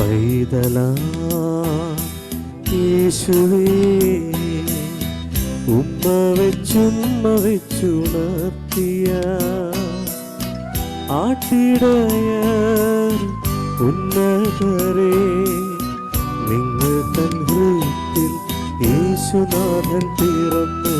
പൈതലാ യേശുവേ ഉമ്മ വെച്ചുണർത്തിയ ആട്ടിടയർ ഉന്നതരെ നിങ്ങൾ തൻ ഹൃത്തിൽ യേശുനാഥൻ പിറന്നു.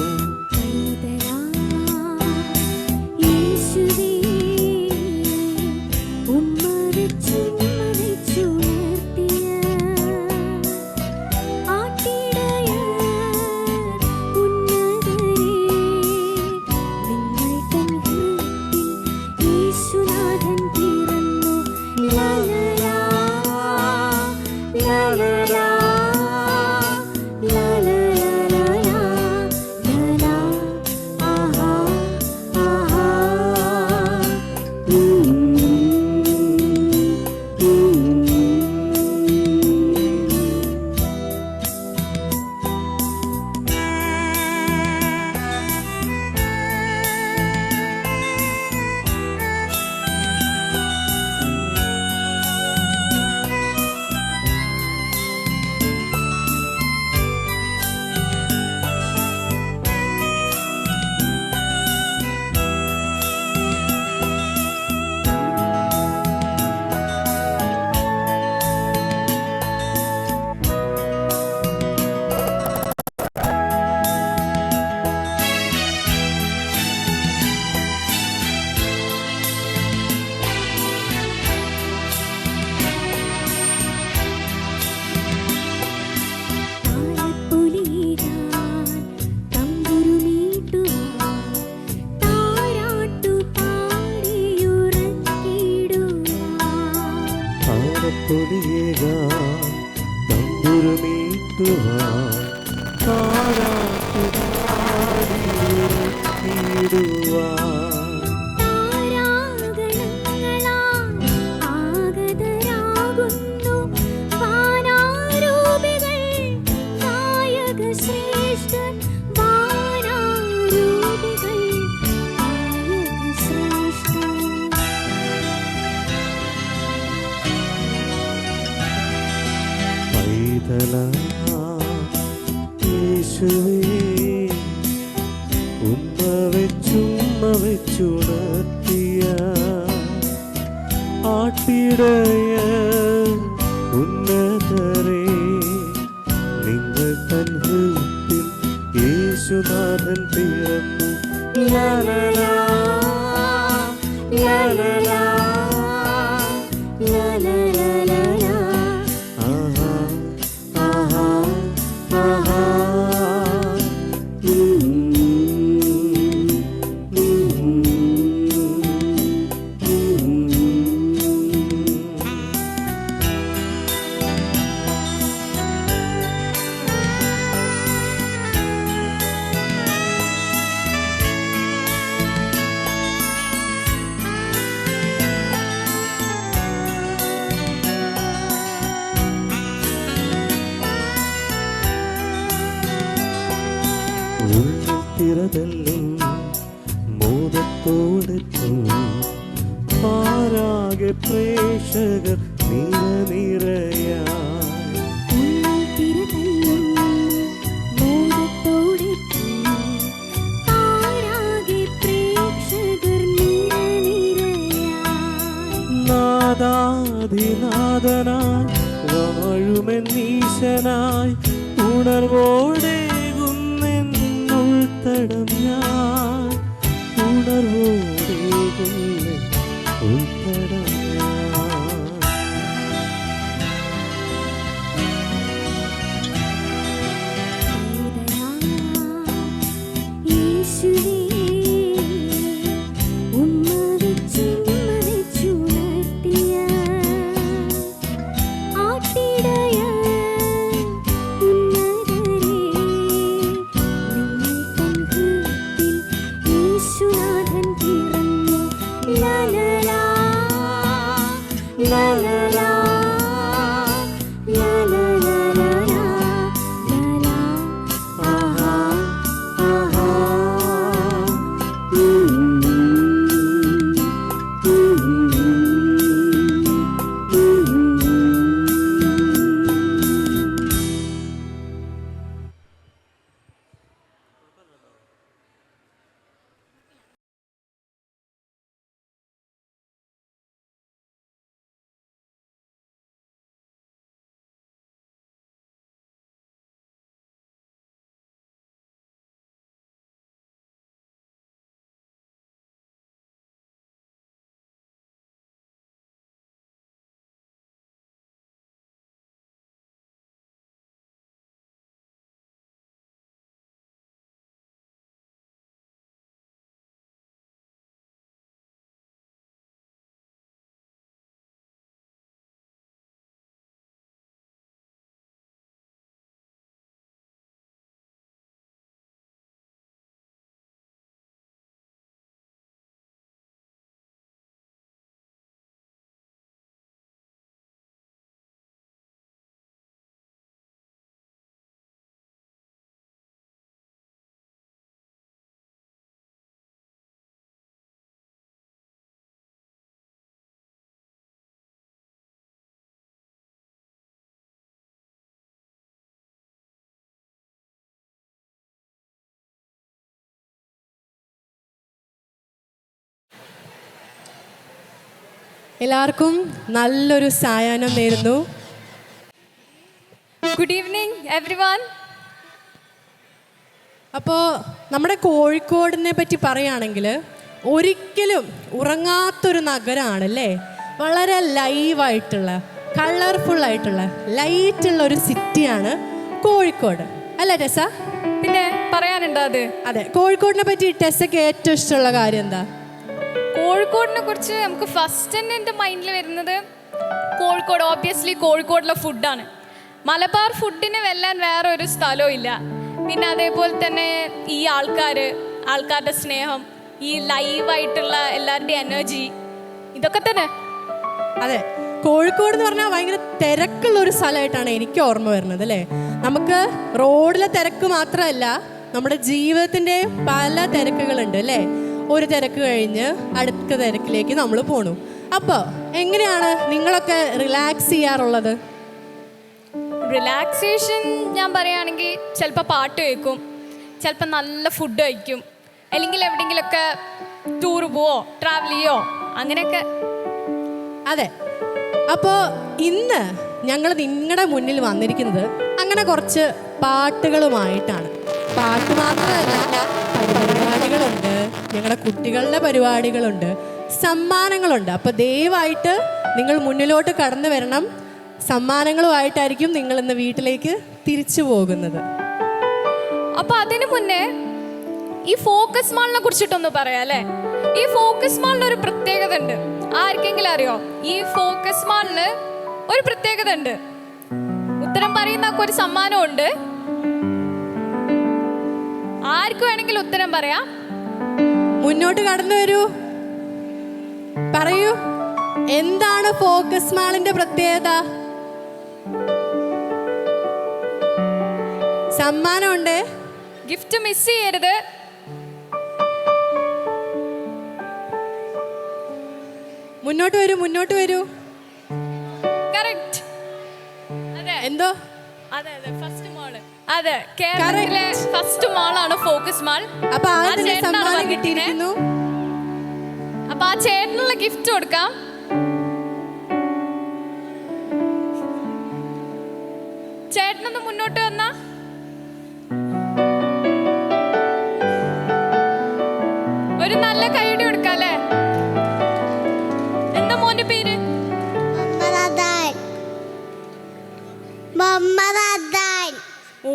യേശുവേ ഉമ്മ വെച്ചുണർത്തിയ ആട്ടിടയർ ഉന്നതരെ നിങ്ങൾ തൻ ഹൃത്തിൽ യേശുനാഥൻ പിറന്നു. ലാലലാ ലാലലാ ലാലലാ ആഹാ ആഹാ ആഹാ. തിരതല്ലും മോദത്തോടെത്തും പാരാകെ പ്രേക്ഷകർ നാദാധിനാഥനായി വാഴുമെന്നീശനായി ഉണർവോടേകുന്നെന്നുൾത്തടം ഞാൻ ഉണർവോടേകുന്നെന്നുൾത്തടം ഉന്നതരേ എല്ലാവർക്കും നല്ലൊരു സായാഹ്നം നേരുന്നു. Good evening everyone. അപ്പോൾ നമ്മുടെ കോഴിക്കോടിനെ പറ്റി പറയുകയാണെങ്കിൽ ഒരിക്കലും ഉറങ്ങാത്തൊരു നഗരമാണല്ലേ. വളരെ ലൈവായിട്ടുള്ള കളർഫുള്ളായിട്ടുള്ള ലൈറ്റുള്ള ഒരു സിറ്റിയാണ് കോഴിക്കോട്, അല്ലേ ടെസ? പിന്നെ പറയാനുണ്ടോ അത്? അതെ, കോഴിക്കോടിനെ പറ്റി ടെസയ്ക്ക് ഏറ്റവും ഇഷ്ടമുള്ള കാര്യം എന്താ? കോഴിക്കോടിനെ കുറിച്ച് നമുക്ക് ഫസ്റ്റ് തന്നെ എൻ്റെ മൈൻഡിൽ വരുന്നത് കോഴിക്കോട് ഓബ്വിയസ്ലി കോഴിക്കോടിലെ ഫുഡാണ്. മലബാർ ഫുഡിന് വെല്ലാൻ വേറെ ഒരു സ്ഥലവും ഇല്ല. പിന്നെ അതേപോലെ തന്നെ ഈ ആൾക്കാരുടെ സ്നേഹം, ഈ ലൈവായിട്ടുള്ള എല്ലാവരുടെയും എനർജി, ഇതൊക്കെ തന്നെ. അതെ, കോഴിക്കോട് എന്ന് പറഞ്ഞാൽ ഭയങ്കര തിരക്കുള്ള ഒരു സ്ഥലമായിട്ടാണ് എനിക്ക് ഓർമ്മ വരുന്നത് അല്ലേ. നമുക്ക് റോഡിലെ തിരക്ക് മാത്രമല്ല, നമ്മുടെ ജീവിതത്തിൻ്റെ പല തിരക്കുകളുണ്ട് അല്ലേ. ഒരു തിരക്ക് കഴിഞ്ഞ് അടുത്ത തിരക്കിലേക്ക് നമ്മൾ പോണു. അപ്പോൾ എങ്ങനെയാണ് നിങ്ങളൊക്കെ റിലാക്സ് ചെയ്യാറുള്ളത്? റിലാക്സേഷൻ ഞാൻ പറയുകയാണെങ്കിൽ ചിലപ്പോൾ പാട്ട് കേൾക്കും, ചിലപ്പോൾ നല്ല ഫുഡ് കഴിക്കും, അല്ലെങ്കിൽ എവിടെയെങ്കിലുമൊക്കെ ടൂർ പോവോ ട്രാവൽ ചെയ്യോ അങ്ങനെയൊക്കെ. അതെ, അപ്പോൾ ഇന്ന് ഞങ്ങൾ നിങ്ങളുടെ മുന്നിൽ വന്നിരിക്കുന്നത് അങ്ങനെ കുറച്ച് പാട്ടുകളുമായിട്ടാണ്. പാട്ട് മാത്രമല്ല, പരിപാടികളുണ്ട്, ഞങ്ങളുടെ കുട്ടികളുടെ പരിപാടികളുണ്ട്, സമ്മാനങ്ങളുണ്ട്. അപ്പോൾ ദയവായിട്ട് നിങ്ങൾ മുന്നിലോട്ട് കടന്നു വരണം. സമ്മാനങ്ങളുമായിട്ടായിരിക്കും നിങ്ങൾ ഇന്ന് വീട്ടിലേക്ക് തിരിച്ചു പോകുന്നത്. അപ്പോൾ അതിനു മുന്നേ ഈ ഫോക്കസ് മാളിനെ കുറിച്ചിട്ടൊന്ന് പറയാം അല്ലേ. ഈ ഫോക്കസ് മാളിന് ഒരു പ്രത്യേകത ഉണ്ട്. ആർക്കെങ്കിലും അറിയോ? ഈ ഫോക്കസ് മാളിന് ഒരു പ്രത്യേകത ഉണ്ട്. ഉത്തരം പറയുന്നൊക്കെ ഒരു സമ്മാനമുണ്ട്. ആർക്ക് വേണമെങ്കിലും ഉത്തരം പറയാം. മുന്നോട്ട് കടന്നു വരൂ, പറയൂ, എന്താണ് ഫോക്കസ് മാളിന്റെ പ്രത്യേകത? സമ്മാനമുണ്ട്, ഗിഫ്റ്റ് മിസ് ചെയ്യരുത്. മുന്നോട്ട് വരൂ, മുന്നോട്ട് വരൂ. കറക്റ്റ്. അതെ, എന്തോ? അതെ അതെ, ഫസ്റ്റ് മാള്. അതെ, കേരളത്തിലെ ഫസ്റ്റ് മാളാണ് ഫോക്കസ് മാൾ. അപ്പൊ ആദ്യം സമ്മാനം കിട്ടിയിരിക്കുന്നു. അപ്പൊ ആ ചേട്ടനുള്ള ഗിഫ്റ്റ് കൊടുക്കാം. ചേട്ടനൊന്ന് മുന്നോട്ട് വന്നാ. ഒരു നല്ല കൈയടി കൊടുക്കാം അല്ലേ. എന്താ മോന്റെ പേര്? ഓ,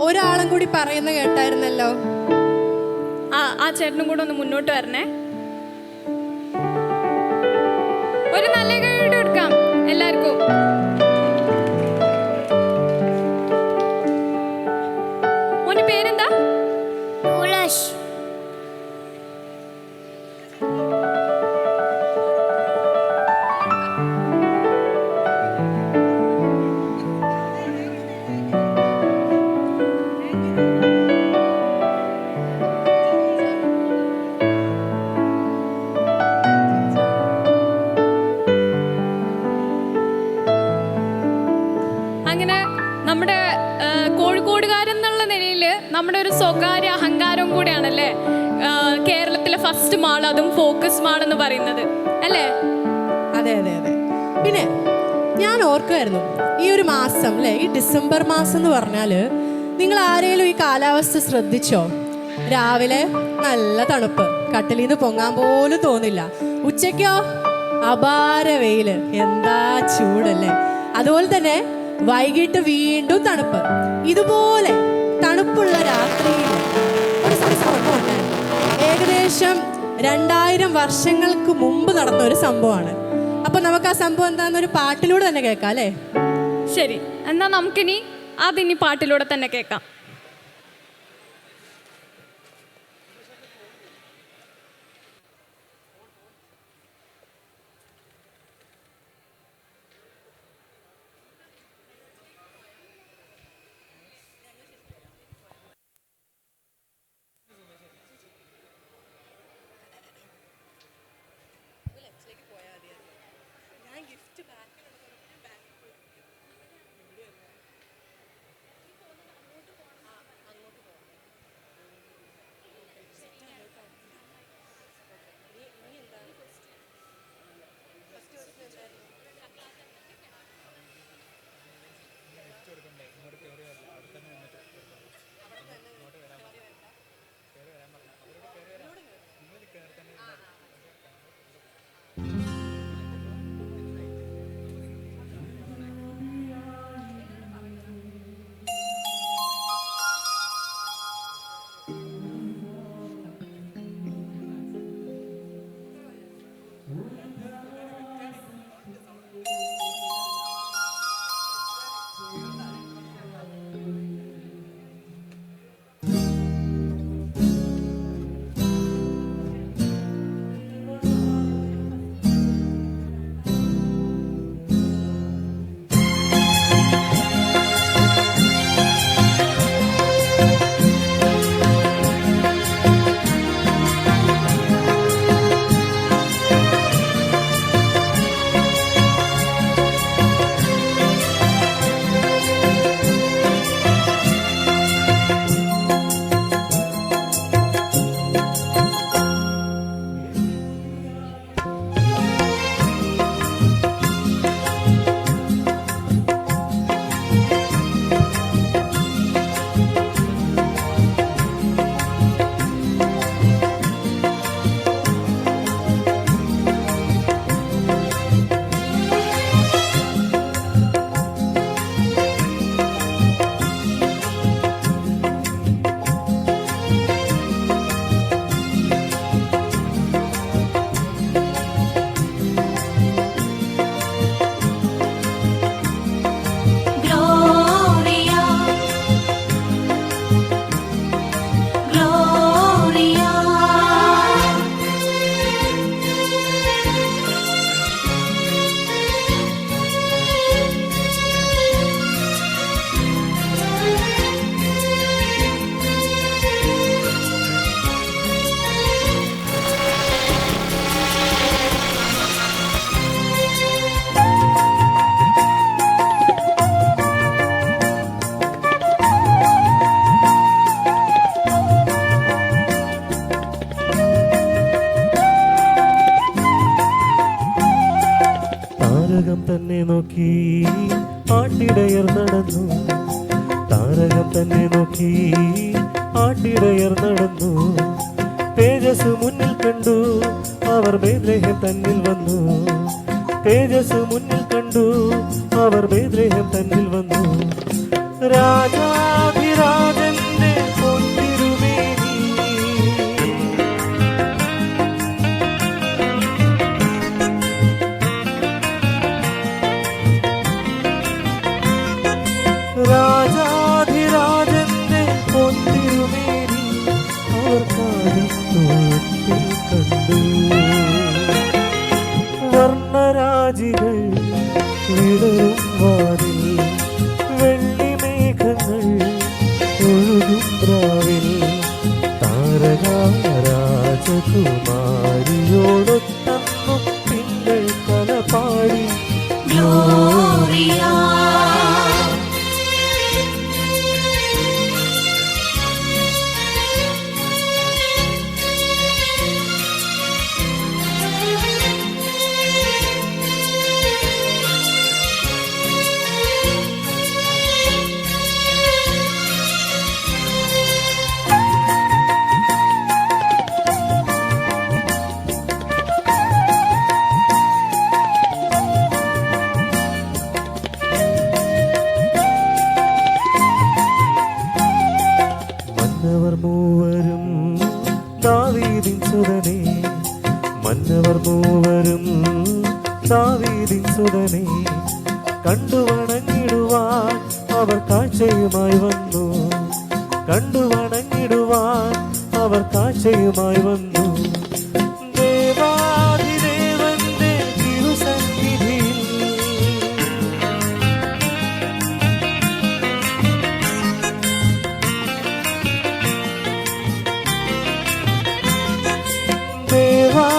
ഒരാളും കൂടി പറയുന്ന കേട്ടായിരുന്നല്ലോ. ആ ചേട്ടനും കൂടെ ഒന്ന് മുന്നോട്ട് വരണേ. ഒരു നല്ല കൈയടി കൊടുക്കാം എല്ലാവർക്കും. മോന്റെ പേരെന്താ? അങ്ങനെ നമ്മുടെ കോഴിക്കോടുകാരെന്നുള്ള നിലയിൽ നമ്മുടെ ഒരു സ്വകാര്യ അഹങ്കാരം കൂടിയാണല്ലേ കേരളത്തിലെ ഫസ്റ്റ് മാൾ, അതും ഫോക്കസ് മാൾ എന്ന് പറയുന്നത് അല്ലേ. അതെ അതെ അതെ. പിന്നെ ഞാൻ ഓർക്കുമായിരുന്നു, ഈ ഒരു മാസം അല്ലേ, ഈ ഡിസംബർ മാസം എന്ന് പറഞ്ഞാൽ നിങ്ങൾ ആരെങ്കിലും ഈ കാലാവസ്ഥ ശ്രദ്ധിച്ചോ? രാവിലെ നല്ല തണുപ്പ്, കട്ടിലിൽ നിന്ന് പൊങ്ങാൻ പോലും തോന്നില്ല. ഉച്ചയ്ക്കോ അപാര വെയിൽ, എന്താ ചൂടല്ലേ. അതുപോലെ തന്നെ വൈകിട്ട് വീണ്ടും തണുപ്പ്. ഇതുപോലെ തണുപ്പുള്ള രാത്രിയിൽ ഒരു സംഭവമുണ്ട്. ഏകദേശം 2000 വർഷങ്ങൾക്ക് മുമ്പ് നടന്ന ഒരു സംഭവമാണ്. അപ്പൊ നമുക്ക് ആ സംഭവം എന്താണെന്നൊരു പാട്ടിലൂടെ തന്നെ കേൾക്കാം അല്ലേ. ശരി, എന്നാൽ നമുക്കിനി അതിനി പാട്ടിലൂടെ തന്നെ കേൾക്കാം. ആട്ടിടയർ നടന്നു, താരകം തന്നെ നോക്കി ആട്ടിടയർ നടന്നു. തേജസ് മുന്നിൽ കണ്ടു, അവർ ബേത്ലഹേം തന്നിൽ വന്നു. തേജസ് മുന്നിൽ കണ്ടു, അവർ ബേത്ലഹേം തന്നിൽ വന്നു. രാജാധിരാജന്റെ പൊൻതിരുമേനി, രാജാധിരാജന്റെ പൊൻതിരുമേനി അവർ കാലത്തോട്ടിൽ കണ്ടു. വർണ്ണരാജികൾ വിടരും വാനിൽ, വെള്ളിമേഘങ്ങൾ ഒഴുകും രാവിൽ. താരകാരാജകുമാരിയോടൊത്തന്നു തിങ്കൾ കല പാടി ഗ്ലോറിയ. മന്നവർ മൂവരും ദാവീദിൻ സുതനേ, മന്നവർ മൂവരും ദാവീദിൻ സുതനേ. കണ്ടു വണങ്ങിടുവാൻ അവർ കാഴ്ചയുമായി വന്നു, കണ്ടു വണങ്ങിടുവാൻ അവർ കാഴ്ചയുമായി വന്നു. ദേവാധിദേവന്റെ തിരുസന്നിധിയിൽ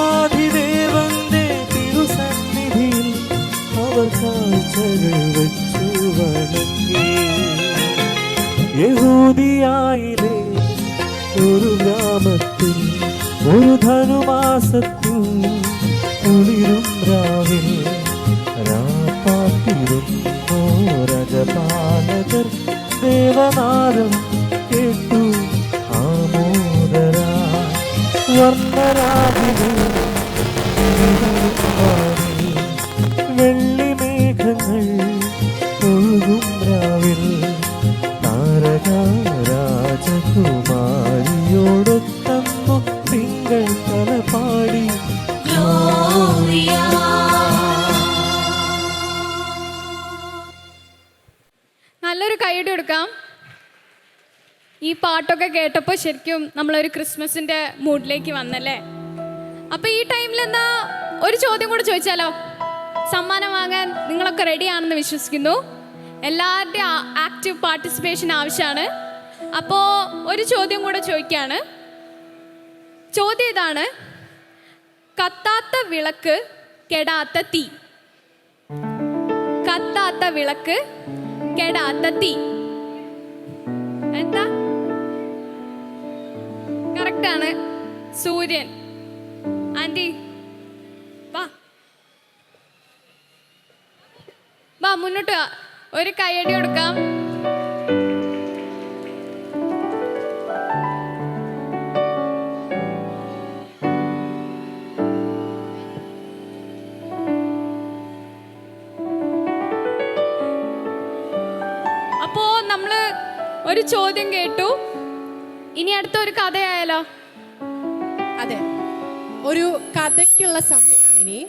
ദേവാധിദേവന്റെ തിരുസന്നിധിയിൽ അവർ കാഴ്ചകൾ വച്ചു വണങ്ങി. യഹൂദിയായിലെ ഒരു ഗ്രാമത്തിൽ ഒരു ധനുമാസത്തിൽ കുളിരും രാവിൽ രാപ്പാത്തിരുന്നോ രജപാലകർ. ദേവനാദം കേട്ടു ആമോദരാ. വർണ്ണരാജികൾ വെള്ളിമേഘങ്ങൾ ഒഴുകും രാവിൽ. താരകാരാജകുമാരിയോടൊത്തന്നു തിങ്കൾ കല പാടി ഗ്ലോറിയ. നല്ലൊരു കൈയ്യടി കൊടുക്കാം. ഈ പാട്ടൊക്കെ കേട്ടപ്പോൾ ശരിക്കും നമ്മളൊരു ക്രിസ്മസിൻ്റെ മൂഡിലേക്ക് വന്നല്ലേ. അപ്പോൾ ഈ ടൈമിൽ എന്താ ഒരു ചോദ്യം കൂടെ ചോദിച്ചാലോ? സമ്മാനം വാങ്ങാൻ നിങ്ങളൊക്കെ റെഡിയാണെന്ന് വിശ്വസിക്കുന്നു. എല്ലാവരുടെയും ആക്റ്റീവ് പാർട്ടിസിപ്പേഷൻ ആവശ്യമാണ്. അപ്പോൾ ഒരു ചോദ്യം കൂടെ ചോദിക്കുകയാണ്. ചോദ്യം ഇതാണ്: കത്താത്ത വിളക്ക് കെടാത്ത തീ. കത്താത്ത വിളക്ക് കെടാത്ത തീ എന്താ? കറക്റ്റാണ്, സൂര്യൻ. ആൻറ്റി വാ വാ മുന്നോട്ട് വാ. ഒരു കൈയടി കൊടുക്കാം. അപ്പോ നമ്മള് ഒരു ചോദ്യം കേട്ടു. ഇനി അടുത്ത ഒരു കഥയായാലോ? അതെ, ഒരു കഥയ്ക്കുള്ള സമയമാണ് ഇനി.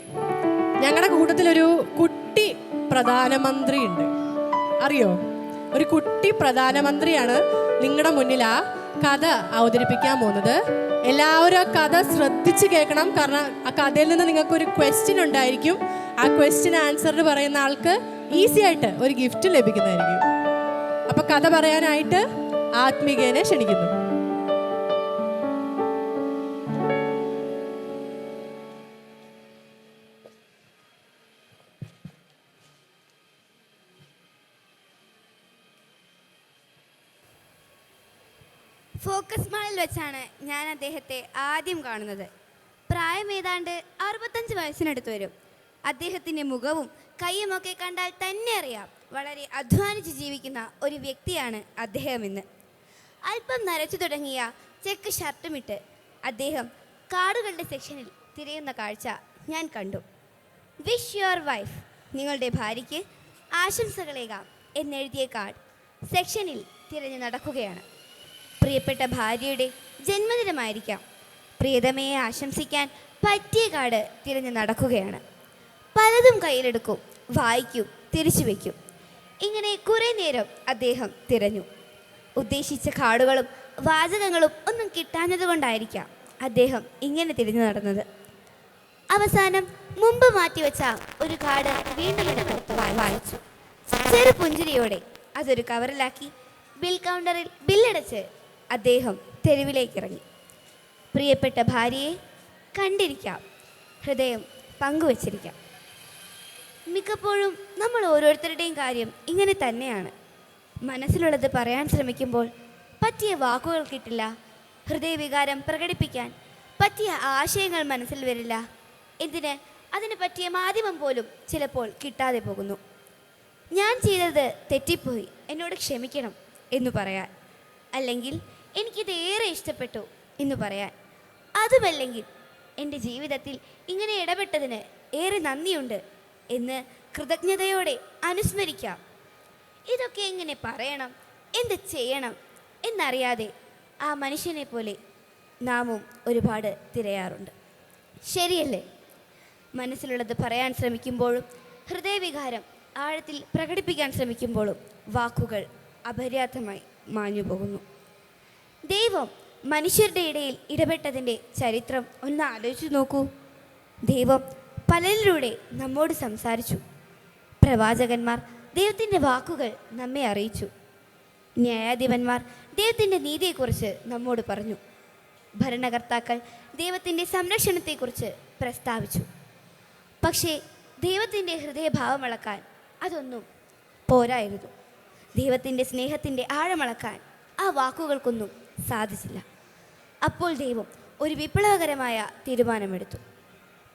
ഞങ്ങളുടെ കൂട്ടത്തിലൊരു കുട്ടി പ്രധാനമന്ത്രി ഉണ്ട്. അറിയോ? ഒരു കുട്ടി പ്രധാനമന്ത്രിയാണ് നിങ്ങളുടെ മുന്നിൽ ആ കഥ അവതരിപ്പിക്കാൻ പോകുന്നത്. എല്ലാവരും ആ കഥ ശ്രദ്ധിച്ച് കേൾക്കണം. കാരണം ആ കഥയിൽ നിന്ന് നിങ്ങൾക്കൊരു ക്വസ്റ്റ്യൻ ഉണ്ടായിരിക്കും. ആ ക്വസ്റ്റ്യൻ ആൻസർ പറയുന്ന ആൾക്ക് ഈസി ആയിട്ട് ഒരു ഗിഫ്റ്റ് ലഭിക്കുന്നതായിരിക്കും. അപ്പൊ കഥ പറയാനായിട്ട് ആത്മികേനെ ക്ഷണിക്കുന്നു. ഫോക്കസ് മാളിൽ വെച്ചാണ് ഞാൻ അദ്ദേഹത്തെ ആദ്യം കാണുന്നത്. പ്രായം ഏതാണ്ട് 65 വയസ്സിനടുത്ത് വരും. അദ്ദേഹത്തിൻ്റെ മുഖവും കയ്യുമൊക്കെ കണ്ടാൽ തന്നെ അറിയാം വളരെ അധ്വാനിച്ച് ജീവിക്കുന്ന ഒരു വ്യക്തിയാണ് അദ്ദേഹമെന്ന്. അല്പം നരച്ചു തുടങ്ങിയ ചെക്ക് ഷർട്ടുമിട്ട് അദ്ദേഹം കാർഡുകളുടെ സെക്ഷനിൽ തിരയുന്ന കാഴ്ച ഞാൻ കണ്ടു. വിഷ് യുവർ വൈഫ്, നിങ്ങളുടെ ഭാര്യയ്ക്ക് ആശംസകളേകാം എന്നെഴുതിയ കാർഡ് സെക്ഷനിൽ തിരഞ്ഞു നടക്കുകയാണ്. പ്രിയപ്പെട്ട ഭാര്യയുടെ ജന്മദിനമായിരിക്കാം. പ്രിയതമയെ ആശംസിക്കാൻ പറ്റിയ കാർഡ് തിരഞ്ഞു നടക്കുകയാണ്. പലതും കയ്യിലെടുക്കും, വായിക്കും, തിരിച്ചു വയ്ക്കും. ഇങ്ങനെ കുറേ നേരം അദ്ദേഹം തിരഞ്ഞു. ഉദ്ദേശിച്ച കാർഡുകളും വാചകങ്ങളും ഒന്നും കിട്ടാഞ്ഞതുകൊണ്ടായിരിക്കാം അദ്ദേഹം ഇങ്ങനെ തിരിഞ്ഞു നടന്നത്. അവസാനം മുമ്പ് മാറ്റിവെച്ച ഒരു കാർഡ് വീണ്ടും എടുത്ത് വായിച്ചു. ചെറു പുഞ്ചിരിയോടെ അതൊരു കവറിലാക്കി ബിൽ കൗണ്ടറിൽ ബില്ലടച്ച് അദ്ദേഹം തെരുവിലേക്ക് ഇറങ്ങി. പ്രിയപ്പെട്ട ഭാര്യയെ കണ്ടിരിക്കാം, ഹൃദയം പങ്കുവച്ചിരിക്കാം. മിക്കപ്പോഴും നമ്മൾ ഓരോരുത്തരുടെയും കാര്യം ഇങ്ങനെ തന്നെയാണ്. മനസ്സിലുള്ളത് പറയാൻ ശ്രമിക്കുമ്പോൾ പറ്റിയ വാക്കുകൾ കിട്ടില്ല. ഹൃദയവികാരം പ്രകടിപ്പിക്കാൻ പറ്റിയ ആശയങ്ങൾ മനസ്സിൽ വരില്ല. എന്തിന്, അതിന് പറ്റിയ മാധ്യമം പോലും ചിലപ്പോൾ കിട്ടാതെ പോകുന്നു. ഞാൻ ചെയ്തത് തെറ്റിപ്പോയി, എന്നോട് ക്ഷമിക്കണം എന്ന് പറയാൻ, അല്ലെങ്കിൽ എനിക്കിത് ഏറെ ഇഷ്ടപ്പെട്ടു എന്ന് പറയാൻ, അതുമല്ലെങ്കിൽ എൻ്റെ ജീവിതത്തിൽ ഇങ്ങനെ ഇടപെട്ടതിന് ഏറെ നന്ദിയുണ്ട് എന്ന് കൃതജ്ഞതയോടെ അനുസ്മരിക്കാം. ഇതൊക്കെ എങ്ങനെ പറയണം, എന്ത് ചെയ്യണം എന്നറിയാതെ ആ മനുഷ്യനെ പോലെ നാമും ഒരുപാട് തിരയാറുണ്ട്. ശരിയല്ലേ? മനസ്സിലുള്ളത് പറയാൻ ശ്രമിക്കുമ്പോഴും ഹൃദയവികാരം ആഴത്തിൽ പ്രകടിപ്പിക്കാൻ ശ്രമിക്കുമ്പോഴും വാക്കുകൾ അപര്യാപ്തമായി മാഞ്ഞു പോകുന്നു. ദൈവം മനുഷ്യരുടെ ഇടയിൽ ഇടപെട്ടതിൻ്റെ ചരിത്രം ഒന്ന് ആലോചിച്ചു നോക്കൂ. ദൈവം പലരിലൂടെ നമ്മോട് സംസാരിച്ചു. പ്രവാചകന്മാർ ദൈവത്തിൻ്റെ വാക്കുകൾ നമ്മെ അറിയിച്ചു. ന്യായാധിപന്മാർ ദൈവത്തിൻ്റെ നീതിയെക്കുറിച്ച് നമ്മോട് പറഞ്ഞു. ഭരണകർത്താക്കൾ ദൈവത്തിൻ്റെ സംരക്ഷണത്തെക്കുറിച്ച് പ്രസ്താവിച്ചു. പക്ഷേ ദൈവത്തിൻ്റെ ഹൃദയഭാവമളക്കാൻ അതൊന്നും പോരായിരുന്നു. ദൈവത്തിൻ്റെ സ്നേഹത്തിൻ്റെ ആഴമളക്കാൻ ആ വാക്കുകൾക്കൊന്നും സാധിച്ചില്ല. അപ്പോൾ ദൈവം ഒരു വിപ്ലവകരമായ തീരുമാനമെടുത്തു.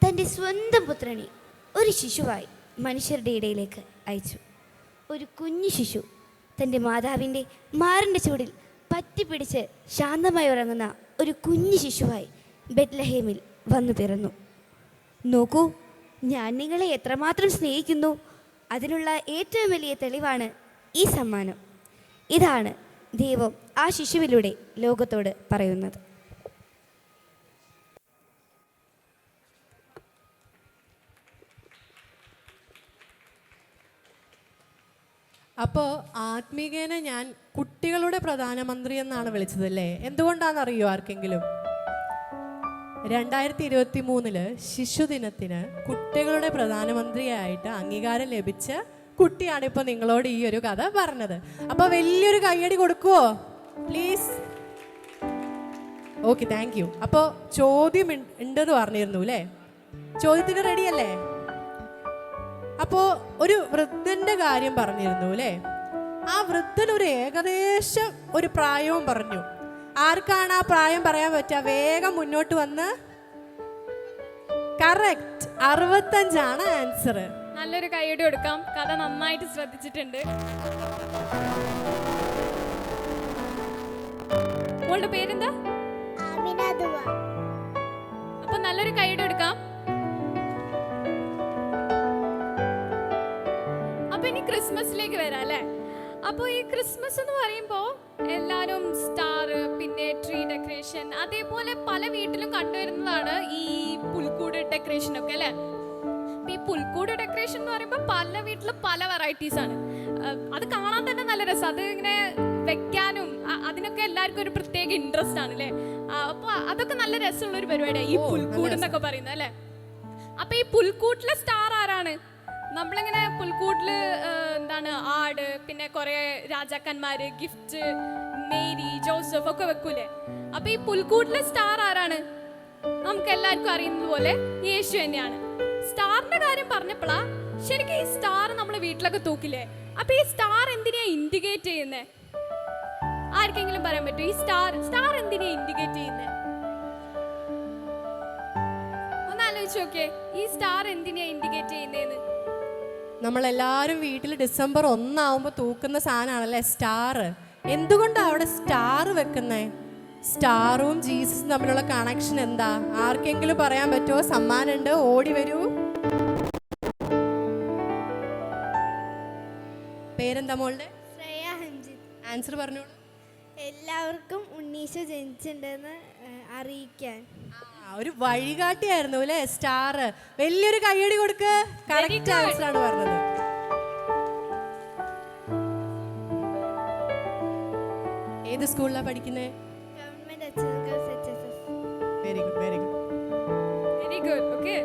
തൻ്റെ സ്വന്തം പുത്രനെ ഒരു ശിശുവായി മനുഷ്യരുടെ ഇടയിലേക്ക് അയച്ചു. ഒരു കുഞ്ഞു ശിശു തൻ്റെ മാതാവിൻ്റെ മാറിൻ്റെ ചൂടിൽ പറ്റിപ്പിടിച്ച് ശാന്തമായി ഉറങ്ങുന്ന ഒരു കുഞ്ഞു ശിശുവായി ബെത്ലഹേമിൽ വന്നു പിറന്നു. നോക്കൂ, ഞാൻ നിങ്ങളെ എത്രമാത്രം സ്നേഹിക്കുന്നു, അതിനുള്ള ഏറ്റവും വലിയ തെളിവാണ് ഈ സമ്മാനം. ഇതാണ് ദൈവം ആ ശിശുവിലൂടെ ലോകത്തോട് പറയുന്നത്. അപ്പോൾ ആത്മീകേന ഞാൻ കുട്ടികളുടെ പ്രധാനമന്ത്രി എന്നാണ് വിളിച്ചതല്ലേ? എന്തുകൊണ്ടാണെന്നറിയോ ആർക്കെങ്കിലും? 2023 ശിശുദിനത്തിന് കുട്ടികളുടെ പ്രധാനമന്ത്രിയായിട്ട് അംഗീകാരം ലഭിച്ച കുട്ടിയാണ് ഇപ്പോൾ നിങ്ങളോട് ഈ ഒരു കഥ പറഞ്ഞത്. അപ്പോൾ വലിയൊരു കയ്യടി കൊടുക്കുവോ പ്ലീസ്? Okay, thank you. അപ്പോൾ ചോദ്യം ഉണ്ടെന്ന് പറഞ്ഞിരുന്നു അല്ലേ? ചോദ്യത്തിന് റെഡിയല്ലേ? അപ്പോൾ ഒരു വൃദ്ധന്റെ കാര്യം പറഞ്ഞിരുന്നു അല്ലേ? ആ വൃദ്ധൻ ഒരു ഏകദേശം ഒരു പ്രായവും പറഞ്ഞു. ആർക്കാണ് ആ പ്രായം പറയാൻ പറ്റുക? വേഗം മുന്നോട്ട് വന്ന്. Correct, 65 answer. നല്ലൊരു കൈയ്യടി കൊടുക്കാം. കഥ നന്നായിട്ട് ശ്രദ്ധിച്ചിട്ടുണ്ട്. മോളുടെ പേരെന്താ? അപ്പൊ നല്ലൊരു കൈയ്യടി കൊടുക്കാം. അപ്പൊ ഇനി ക്രിസ്മസിലേക്ക് വരാം അല്ലേ? അപ്പോൾ ഈ ക്രിസ്മസ് എന്ന് പറയുമ്പോൾ എല്ലാവരും സ്റ്റാർ, പിന്നെ ട്രീ ഡെക്കറേഷൻ, അതേപോലെ പല വീട്ടിലും കണ്ടുവരുന്നതാണ് ഈ പുൽക്കൂട് ഡെക്കറേഷൻ ഒക്കെ അല്ലേ? ഈ പുൽക്കൂട് ഡെക്കറേഷൻ എന്ന് പറയുമ്പോൾ പല വീട്ടിലും പല വെറൈറ്റീസ് ആണ്. അത് കാണാൻ തന്നെ നല്ല രസം. അത് ഇങ്ങനെ വെക്കാനും അതിനൊക്കെ എല്ലാവർക്കും ഒരു പ്രത്യേക ഇൻട്രസ്റ്റ് ആണ് അല്ലേ? അപ്പോൾ അതൊക്കെ നല്ല രസമുള്ള ഒരു പരിപാടിയാണ് ഈ പുൽക്കൂട് എന്നൊക്കെ പറയുന്നത് അല്ലേ? അപ്പൊ ഈ പുൽക്കൂട്ടിലെ സ്റ്റാർ ആരാണ്? നമ്മളിങ്ങനെ പുൽക്കൂട്ടില് എന്താണ് ആട്, പിന്നെ കുറെ രാജാക്കന്മാര്, ഗിഫ്റ്റ്, മേരി, ജോസഫ് ഒക്കെ വെക്കൂലേ? അപ്പൊ ഈ പുൽക്കൂട്ടിലെ സ്റ്റാർ ആരാണ്? നമുക്ക് എല്ലാവർക്കും അറിയുന്നത് പോലെ യേശു തന്നെയാണ്. സ്റ്റാറിന്റെ കാര്യം പറഞ്ഞപ്പോഴാ ശരിക്കും ഈ സ്റ്റാർ നമ്മൾ വീട്ടിലൊക്കെ തൂക്കില്ലേ? അപ്പൊ ഈ സ്റ്റാർ എന്തിനാ ഇൻഡിക്കേറ്റ് ചെയ്യുന്നേ? ആർക്കെങ്കിലും പറയാൻ പറ്റും? ഈ സ്റ്റാർ എന്തിനാ ഇൻഡിക്കേറ്റ് ചെയ്യുന്നേ? ഒന്ന് ആലോചിച്ച് നോക്കിയേ, ഈ സ്റ്റാർ എന്തിനാ ഇൻഡിക്കേറ്റ് ചെയ്യുന്നേന്ന്? നമ്മളെല്ലാവരും വീട്ടിൽ ഡിസംബർ 1 തൂക്കുന്ന സാധനമാണല്ലേ സ്റ്റാർ. എന്തുകൊണ്ടാണ് അവിടെ സ്റ്റാർ വെക്കുന്നേ? സ്റ്റാറും ജീസസും തമ്മിലുള്ള കണക്ഷൻ എന്താ? ആർക്കെങ്കിലും പറയാൻ പറ്റുമോ? സമ്മാനമുണ്ട്, ഓടി വരൂ. പേരെന്താ മോളുടെ? ശ്രേയ ഹംജിത്ത്. ആൻസർ പറഞ്ഞോളൂ. എല്ലാവർക്കും ഉണ്ണീശോ ജനിച്ചിട്ടുണ്ടെന്ന് അറിയിക്കാൻ. ഒരു വഴികാട്ടിയായിരുന്നു അല്ലേ സ്റ്റാർ. വലിയൊരു കയ്യടി കൊടുക്ക്. കറക്റ്റ് ആൻസർ ആണ് പറഞ്ഞത്. ഏത് സ്കൂളിലാണ് പഠിക്കുന്നത്? Government HSS. Very good, very good, very good. Okay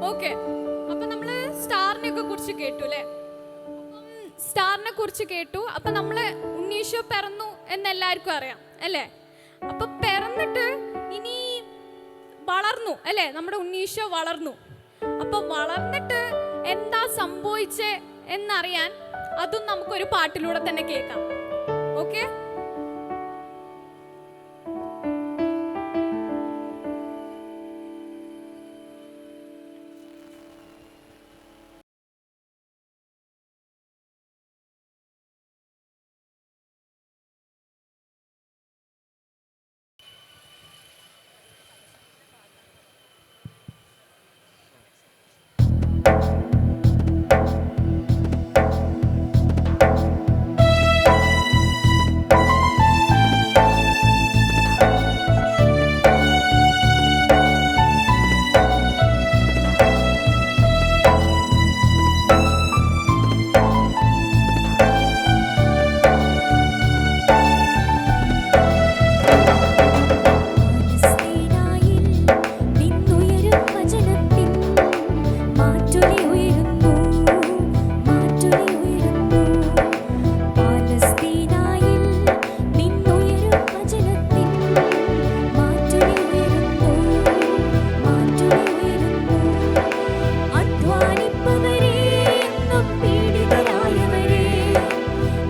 okay, അപ്പൊ നമ്മള് സ്റ്റാറിനെ ഒക്കെ കുറിച്ച് കേട്ടു അല്ലേ? സ്റ്റാറിനെ കുറിച്ച് കേട്ടു. അപ്പൊ നമ്മള് ഉണ്ണീശോ പിറന്നു എന്നെല്ലാവർക്കും അറിയാം അല്ലേ? അപ്പൊ പിറന്നിട്ട് ഇനി വളർന്നു അല്ലേ? നമ്മുടെ ഉണ്ണീശോ വളർന്നു. അപ്പൊ വളർന്നിട്ട് എന്താ സംഭവിച്ചേ എന്നറിയാൻ അതും നമുക്കൊരു പാട്ടിലൂടെ തന്നെ കേൾക്കാം. ഓക്കെ,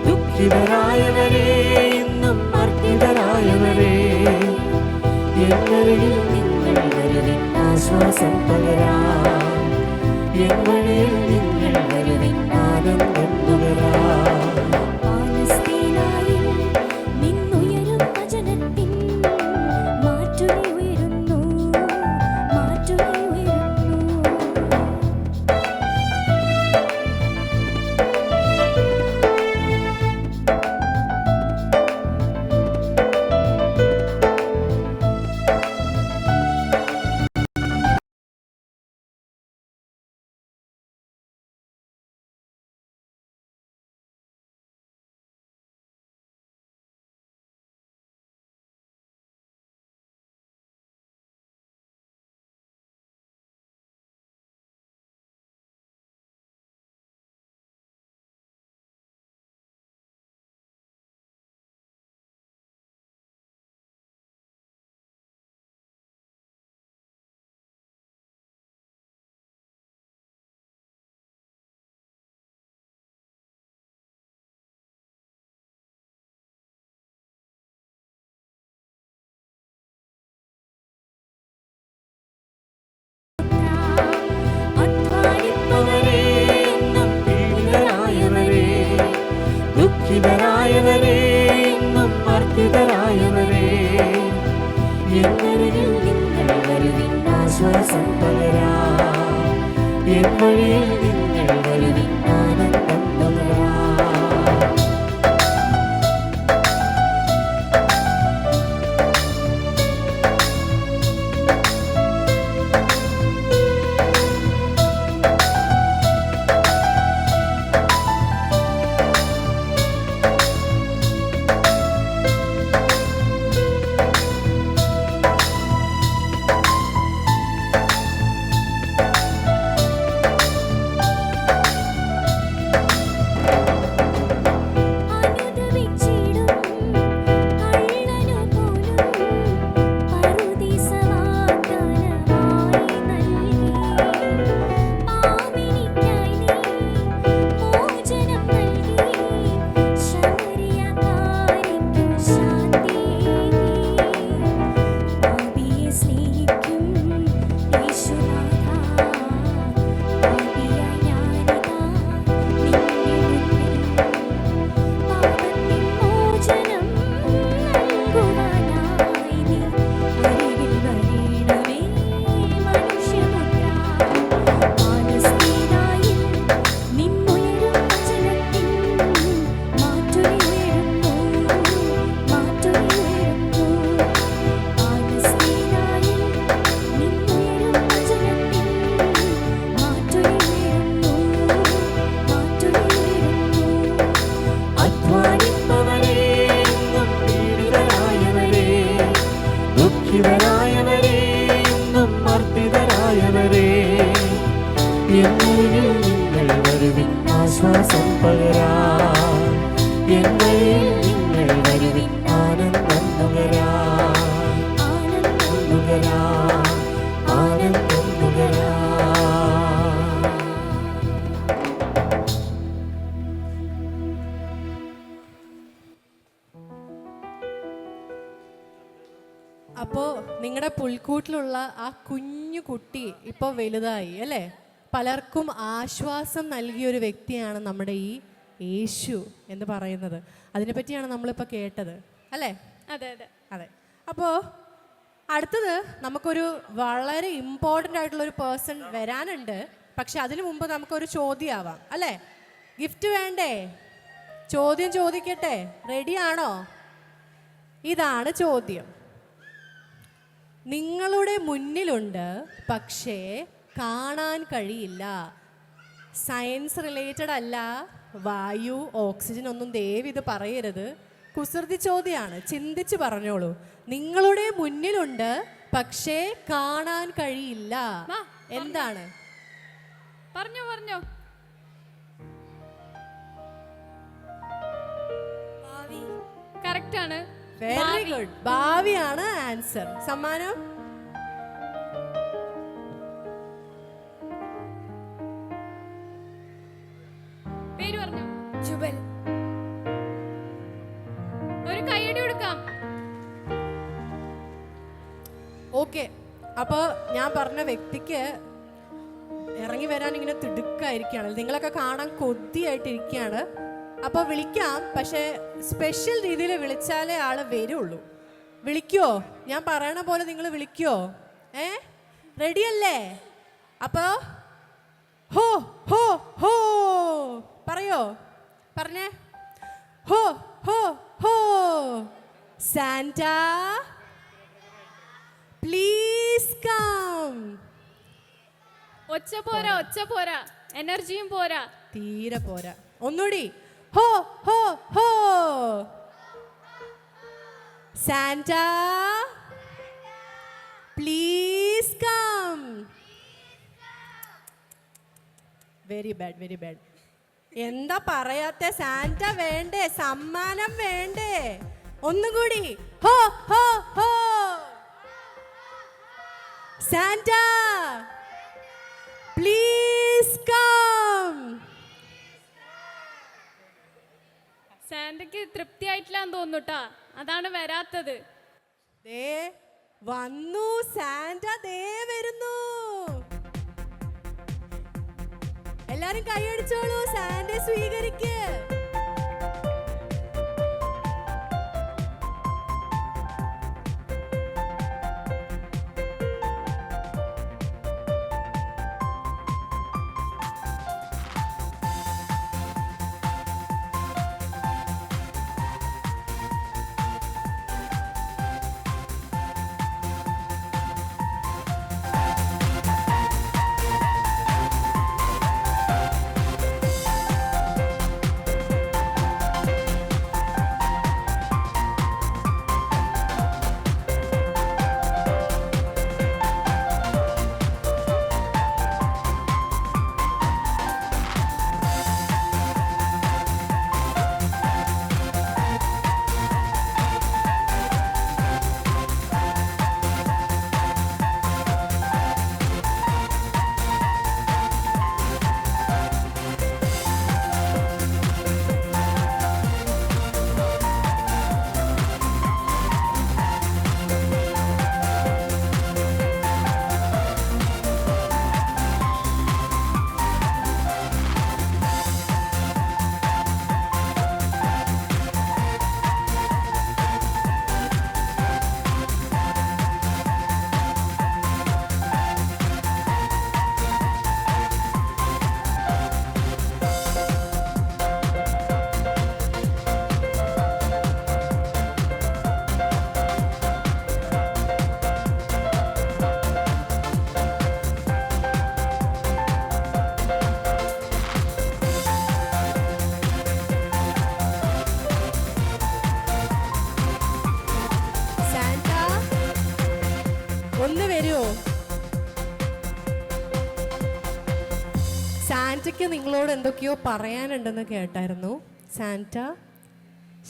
ദുഃഖിതരായവരേ ഇന്നും മർദ്ദിതരായവരേ, എന്നരികിൽ നിങ്ങൾ വരുവിൻ ആശ്വാസം പകരാം. എൻ വഴിയിൽ നിങ്ങൾ വരുവിൻ ആനന്ദം പകരാം. പാലസ്തീനായിൽ നിന്നുയരും വചനത്തിൻ മാറ്റുലി ഉയരുന്നു, മാറ്റുലി ഉയരുന്നു. ദുഃഖിതരായവരേ ഇന്നും മർദ്ദിതരായവരേ, എന്നരികിൽ നിങ്ങൾ വരുവിൻ ആശ്വാസം പകരാം. എൻ വഴിയിൽ നിങ്ങൾ വരുവിൻ ആനന്ദം പകരാം. അപ്പോൾ നിങ്ങളുടെ പുൽക്കൂട്ടിലുള്ള ആ കുഞ്ഞു കുട്ടി ഇപ്പോൾ വലുതായി അല്ലേ? പലർക്കും ആശ്വാസം നൽകിയ ഒരു വ്യക്തിയാണ് നമ്മുടെ ഈ യേശു എന്ന് പറയുന്നത്. അതിനെപ്പറ്റിയാണ് നമ്മളിപ്പോൾ കേട്ടത് അല്ലേ? അതെ അതെ അതെ. അപ്പോൾ അടുത്തത് നമുക്കൊരു വളരെ ഇമ്പോർട്ടൻ്റ് ആയിട്ടുള്ളൊരു പേഴ്സൺ വരാനുണ്ട്. പക്ഷെ അതിനു മുമ്പ് നമുക്കൊരു ചോദ്യമാവാം അല്ലേ? ഗിഫ്റ്റ് വേണ്ടേ? ചോദ്യം ചോദിക്കട്ടെ? റെഡിയാണോ? ഇതാണ് ചോദ്യം. നിങ്ങളുടെ മുന്നിലുണ്ട്, പക്ഷേ കാണാൻ കഴിയില്ല. സയൻസ് റിലേറ്റഡ് അല്ല. വായു, ഓക്സിജൻ ഒന്നും ദയവ് ഇത് പറയരുത്. കുസൃതി ചോദ്യമാണ്, ചിന്തിച്ച് പറഞ്ഞോളൂ. നിങ്ങളുടെ മുന്നിലുണ്ട്, പക്ഷേ കാണാൻ കഴിയില്ല. എന്താണ്? പറഞ്ഞോ പറഞ്ഞോ. കറക്റ്റ് ആണ്. Very good. ഭാവിയാണ് ആൻസർ. സമ്മാനം പേര് പറഞ്ഞു. ജുബൽ. ഒരു കൈയടി കൊടുക്കാം. ഓക്കെ. അപ്പോൾ ഞാൻ പറഞ്ഞ വ്യക്തിക്ക് ഇറങ്ങി വരാൻ ഇങ്ങനെ തിടുക്കായിരിക്കുകയാണ്. നിങ്ങളൊക്കെ കാണാൻ കൊതിയായിട്ടിരിക്കുകയാണ്. അപ്പോൾ വിളിക്കാം, പക്ഷേ സ്പെഷ്യൽ രീതിയിൽ വിളിച്ചാലേ ആള് വരുള്ളൂ. വിളിക്കുമോ? ഞാൻ പറയണ പോലെ നിങ്ങൾ വിളിക്കുമോ? റെഡിയല്ലേ? അപ്പോൾ ഹോ ഹോ ഹോ പറയോ? പറഞ്ഞേ. Ho ho ho. Santa please come. ഒച്ച പോരാ, ഒച്ച പോരാ, എനർജിയും പോരാ, തീരെ പോരാ. ഒന്നുകൂടി. Ho ho ho. Santa please come. Very bad, very bad. എന്താ പറയാത്തെ? സാന്റ വേണ്ടേ? സമ്മാനം വേണ്ടേ? ഒന്നുകൂടി. Ho ho ho. Santa please come. സാന്റയ്ക്ക് തൃപ്തിയായിട്ടില്ലാന്ന് തോന്നുട്ടാ, അതാണ് വരാത്തത്. ദേ വന്നു സാന്റ, ദേ വരുന്നു. എല്ലാരും കൈയടിച്ചോളൂ, സാന്റയെ സ്വീകരിക്ക്. ഒന്ന് വരുമോ? സാന്റയ്ക്ക് നിങ്ങളോട് എന്തൊക്കെയോ പറയാനുണ്ടെന്ന് കേട്ടായിരുന്നു. സാന്റ,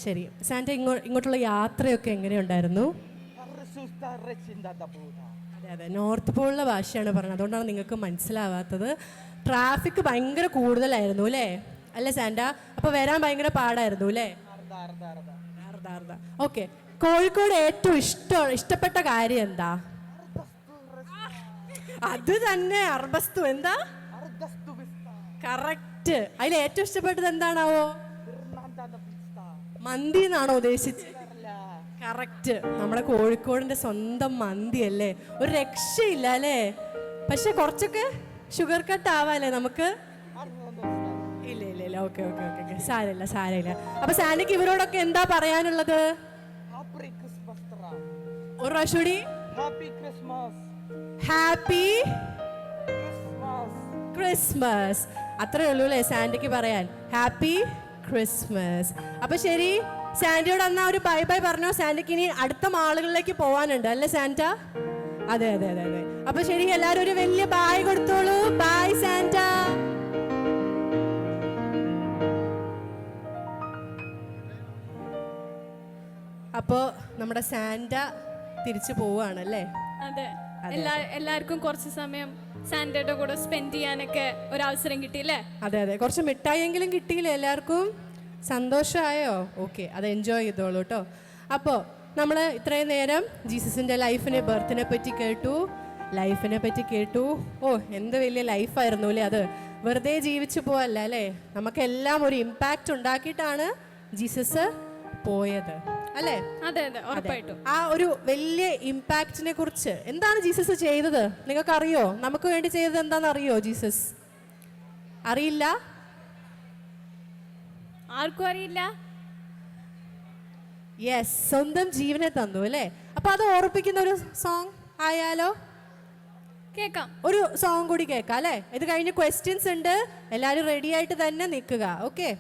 ശരി. സാന്റ ഇങ്ങോട്ടുള്ള യാത്രയൊക്കെ എങ്ങനെയുണ്ടായിരുന്നു? അതെ അതെ, നോർത്ത് പോളിലെ ഭാഷയാണ് പറഞ്ഞത്, അതുകൊണ്ടാണ് നിങ്ങൾക്ക് മനസ്സിലാവാത്തത്. ട്രാഫിക് ഭയങ്കര കൂടുതലായിരുന്നു അല്ലേ? അല്ലേ സാന്റ? അപ്പോൾ വരാൻ ഭയങ്കര പാടായിരുന്നു അല്ലേ? ഓക്കെ, കോഴിക്കോട് ഏറ്റവും ഇഷ്ടപ്പെട്ട കാര്യം എന്താ? അത് തന്നെ, അർബസ്തു. എന്താ? കറക്റ്റ്. അതിൽ ഏറ്റവും ഇഷ്ടപ്പെട്ടത് എന്താണാവോ? മന്തി എന്നാണോ ഉദ്ദേശിച്ചത്? കറക്റ്റ്. നമ്മുടെ കോഴിക്കോടിന്റെ സ്വന്തം മന്തി അല്ലേ, ഒരു രക്ഷയില്ല അല്ലേ. പക്ഷെ കുറച്ചൊക്കെ ഷുഗർ കട്ട് ആവാല്ലേ നമുക്ക്? ഇല്ല ഇല്ല ഇല്ല, ഓക്കെ ഓക്കെ ഓക്കെ, സാരമില്ല സാരമില്ല. അപ്പൊ സാനിക്ക് ഇവരോടൊക്കെ എന്താ പറയാനുള്ളത്? ഒരു പ്രാവശ്യം ഹാപ്പി ക്രിസ്മസ്. അത്രേ ഉള്ളൂ അല്ലേ സാന്റയ്ക്ക് പറയാൻ? Happy Christmas. അപ്പൊ ശരി, സാന്റയോട് എന്നാ ഒരു ബൈ ബൈ പറഞ്ഞോ. സാന്റയ്ക്ക് ഇനി അടുത്ത മാളുകളിലേക്ക് പോവാനുണ്ട് അല്ലേ സാന്റ? അതെ അതെ അതെ അതെ. അപ്പൊ ശരി, എല്ലാരും ഒരു വലിയ ബായ് കൊടുത്തോളൂ. Bye Santa. അപ്പോ നമ്മുടെ സാന്റ തിരിച്ചു പോവാണല്ലേ? അതെ, എല്ലാവർക്കും കുറച്ച് സമയം സാന്റയുടെ കൂടെ സ്പെൻഡ് ചെയ്യാനൊക്കെ ഒരു അവസരം കിട്ടിയില്ലേ? അതെ അതെ, കുറച്ച് മിഠായിയെങ്കിലും കിട്ടിയില്ലേ എല്ലാവർക്കും? സന്തോഷമായോ? ഓക്കെ, അത് എൻജോയ് ചെയ്തോളൂ കേട്ടോ. അപ്പോൾ നമ്മൾ ഇത്രയും നേരം ജീസസിൻ്റെ ബർത്തിനെ പറ്റി കേട്ടു. ഓ, എന്ത് വലിയ ലൈഫായിരുന്നു അല്ലേ അത്. വെറുതെ ജീവിച്ചു പോവല്ല അല്ലേ, നമുക്കെല്ലാം ഒരു ഇമ്പാക്റ്റ് ഉണ്ടാക്കിയിട്ടാണ് ജീസസ് പോയത് അല്ലേ? അതെ അതെ, ഉറപ്പായിട്ടും. ആ ഒരു വലിയ ഇമ്പാക്റ്റിനെ കുറിച്ച് എന്താണ് ജീസസ് ചെയ്തത് നിങ്ങൾക്ക് അറിയോ? നമുക്ക് വേണ്ടി ചെയ്തത് എന്താണെന്ന് അറിയോ? ജീസസ് അറിയില്ല? ആർക്കും അറിയില്ല. യെസ്, സ്വന്തം ജീവനെ തന്നു അല്ലേ. അപ്പൊ അത് ഓർപ്പിക്കുന്ന ഒരു സോങ് ആയാലോ? കേൾക്കാം. ഒരു സോങ് കൂടി കേൾക്കാം അല്ലേ? ഇത് കഴിഞ്ഞ് ക്വസ്റ്റ്യൻസ് ഉണ്ട്, എല്ലാവരും റെഡി ആയിട്ട് തന്നെ നിൽക്കുക. ഓക്കെ,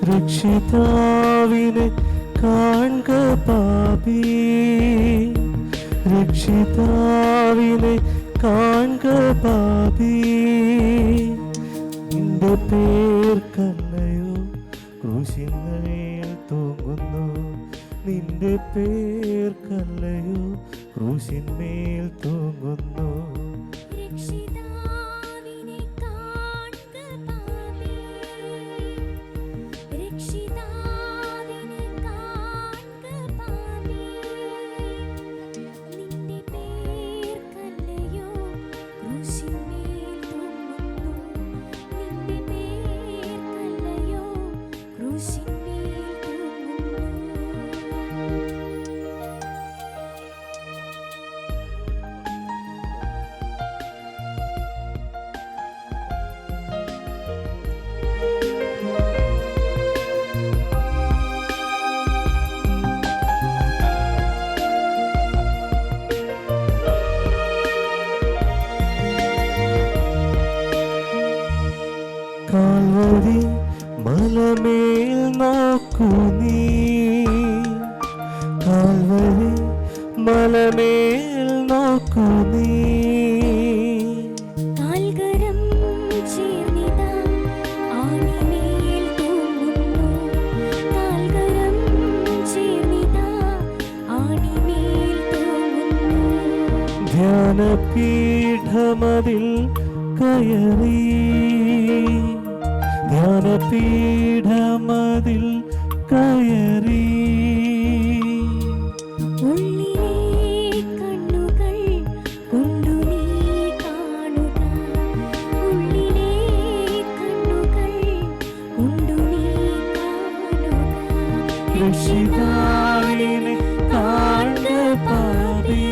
രക്ഷിതാവിനെ കാൺക പാപി, രക്ഷിതാവിനെ കാൺക പാപി. നിന്റെ പേർക്കല്ലയോ ക്രൂശിന്മേൽ തൂങ്ങുന്നു, നിന്റെ പേർക്കല്ലയോ ക്രൂശിന്മേൽ തൂങ്ങുന്നു. രക്ഷിതാവിനെ കാൺക പാപി, രക്ഷിതാവിനെ കാൺക പാപി. നിന്റെ പേർക്കല്ലയോ ക്രൂശിന്മേൽ തൂങ്ങുന്നു, നിന്റെ പേർക്കല്ലയോ ക്രൂശിന്മേൽ തൂങ്ങുന്നു. കാൽവരി മലമേൽ നോക്കൂ നീ, കാൽവരി മലമേൽ നോക്കൂ നീ. കാൽകരം ചേർന്നിതാ ആണിമേൽ തൂങ്ങുന്നു, കാൽകരം ചേർന്നിതാ ആണിമേൽ തൂങ്ങുന്നു. ധ്യാനപീഠമതിൽ കയറി, ധ്യാനപീഠമതിൽ കയറി. ഉള്ളിലെ കണ്ണുകൾ കൊണ്ടു നീ കാണുക, ഉള്ളിലെ കണ്ണുകൾ കൊണ്ടു നീ കാണുക. രക്ഷിതാവിനെ കാൺക പാപി.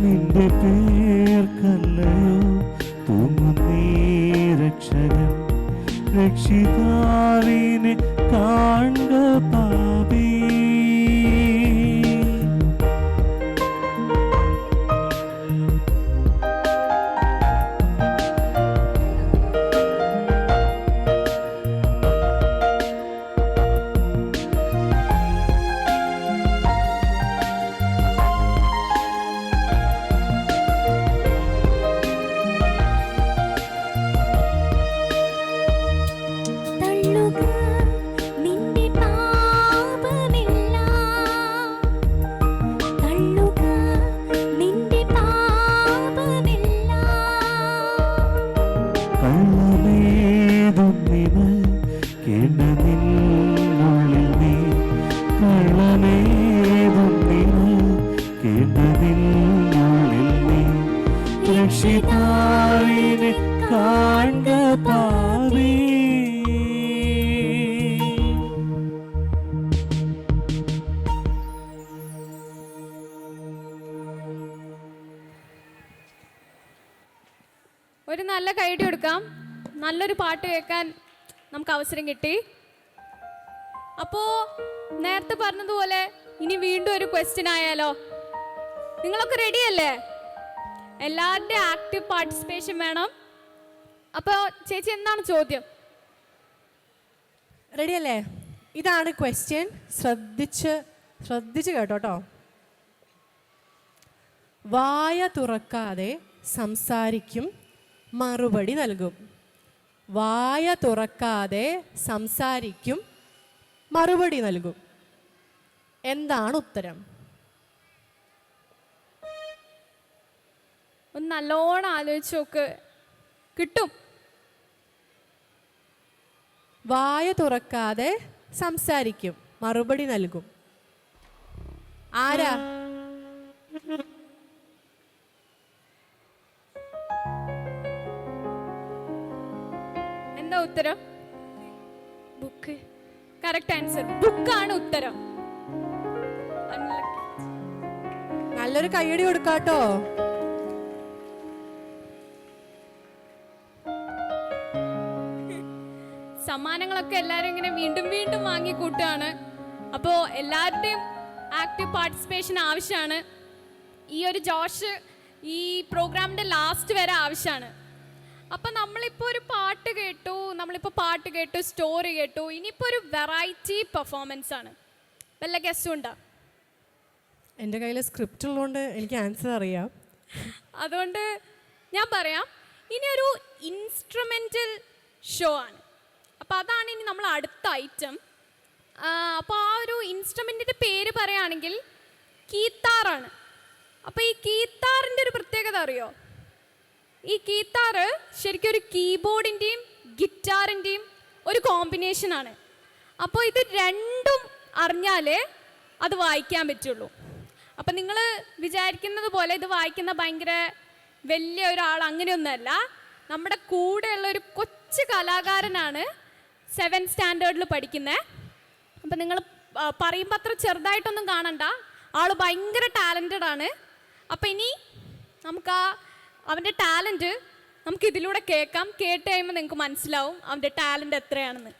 നിന്റെ പേർക്കല്ലയോ തൂങ്ങുന്നീ രക്ഷകൻ രക്ഷിതാവിനെ കാണുക പാപി തള്ളുക നിന്റെ പാപമെല്ലാം, തള്ളുക നിന്റെ പാപമെല്ലാം. കള്ളമേതൊന്നിന് കേണ്ടതിനുള്ളിൽ നീ കള്ളമേതൊന്നിന് കേണ്ടതിനുള്ളിൽ നീ രക്ഷിതാവിനെ കാണുക പാപി ഒരു നല്ല കൈഡി കൊടുക്കാം. നല്ലൊരു പാട്ട് കേൾക്കാൻ നമുക്ക് അവസരം കിട്ടി. അപ്പോൾ നേരത്തെ പറഞ്ഞതുപോലെ ഇനി വീണ്ടും ഒരു ക്വസ്റ്റ്യൻ ആയാലോ? നിങ്ങളൊക്കെ റെഡിയല്ലേ? എല്ലാവരുടെയും ആക്റ്റീവ് പാർട്ടിസിപ്പേഷൻ വേണം. അപ്പോൾ ചേച്ചി എന്താണ് ചോദ്യം? റെഡിയല്ലേ? ഇതാണ് ക്വസ്റ്റ്യൻ. ശ്രദ്ധിച്ച് കേട്ടോ. വായ തുറക്കാതെ സംസാരിക്കും, മറുപടി നൽകും. വായ തുറക്കാതെ സംസാരിക്കും, മറുപടി നൽകും. എന്താണ് ഉത്തരം? ഒന്ന് നല്ലോണം ആലോചിച്ച് നോക്ക്, കിട്ടും. വായ തുറക്കാതെ സംസാരിക്കും, മറുപടി നൽകും. ആരാ? എന്താ ഉത്തരം? ബുക്ക്. കറക്റ്റ് ആൻസർ, ബുക്കാണ് ഉത്തരം. നല്ലൊരു കയ്യടി കൊടുക്കാട്ടോ. സമ്മാനങ്ങളൊക്കെ എല്ലാവരും ഇങ്ങനെ വീണ്ടും വീണ്ടും വാങ്ങിക്കൂട്ടുകയാണ്. അപ്പോൾ എല്ലാവരുടെയും ആക്റ്റീവ് പാർട്ടിസിപ്പേഷൻ ആവശ്യമാണ്. ഈ ഒരു ജോഷ് ഈ പ്രോഗ്രാമിൻ്റെ ലാസ്റ്റ് വരെ ആവശ്യമാണ്. അപ്പം നമ്മളിപ്പോൾ ഒരു പാട്ട് കേട്ടു, സ്റ്റോറി കേട്ടു. ഇനിയിപ്പോൾ ഒരു വെറൈറ്റി പെർഫോമൻസ് ആണ്. വല്ല ഗസ്റ്റും ഉണ്ടോ? എൻ്റെ കയ്യിൽ സ്ക്രിപ്റ്റ് ഉള്ളതുകൊണ്ട് എനിക്ക് ആൻസർ അറിയാം. അതുകൊണ്ട് ഞാൻ പറയാം, ഇനി ഒരു ഇൻസ്ട്രുമെൻ്റൽ ഷോ ആണ്. അപ്പോൾ അതാണ് ഇനി നമ്മൾ അടുത്ത ഐറ്റം. അപ്പോൾ ആ ഒരു ഇൻസ്ട്രുമെൻറ്റിൻ്റെ പേര് പറയുകയാണെങ്കിൽ കീത്താറാണ്. അപ്പോൾ ഈ കീത്താറിൻ്റെ ഒരു പ്രത്യേകത അറിയോ? ഈ കീത്താറ് ശരിക്കും ഒരു കീബോർഡിൻ്റെയും ഗിറ്റാറിൻ്റെയും ഒരു കോമ്പിനേഷനാണ്. അപ്പോൾ ഇത് രണ്ടും അറിഞ്ഞാലേ അത് വായിക്കാൻ പറ്റുള്ളൂ. അപ്പം നിങ്ങൾ വിചാരിക്കുന്നത് പോലെ ഇത് വായിക്കുന്ന ഭയങ്കര വലിയ ഒരാൾ അങ്ങനെയൊന്നുമല്ല. നമ്മുടെ കൂടെയുള്ള ഒരു കൊച്ചു കലാകാരനാണ് 7th സ്റ്റാൻഡേർഡിൽ പഠിക്കുന്നത്. അപ്പം നിങ്ങൾ പറയുമ്പോൾ അത്ര ചെറുതായിട്ടൊന്നും കാണണ്ട, ആൾ ഭയങ്കര ടാലൻറ്റഡ് ആണ്. അപ്പം ഇനി നമുക്ക് അവൻ്റെ ടാലൻറ്റ് നമുക്ക് ഇതിലൂടെ കേൾക്കാം. കേട്ട് കഴിയുമ്പോൾ നിങ്ങൾക്ക് മനസ്സിലാവും അവൻ്റെ ടാലൻറ്റ് എത്രയാണെന്ന്.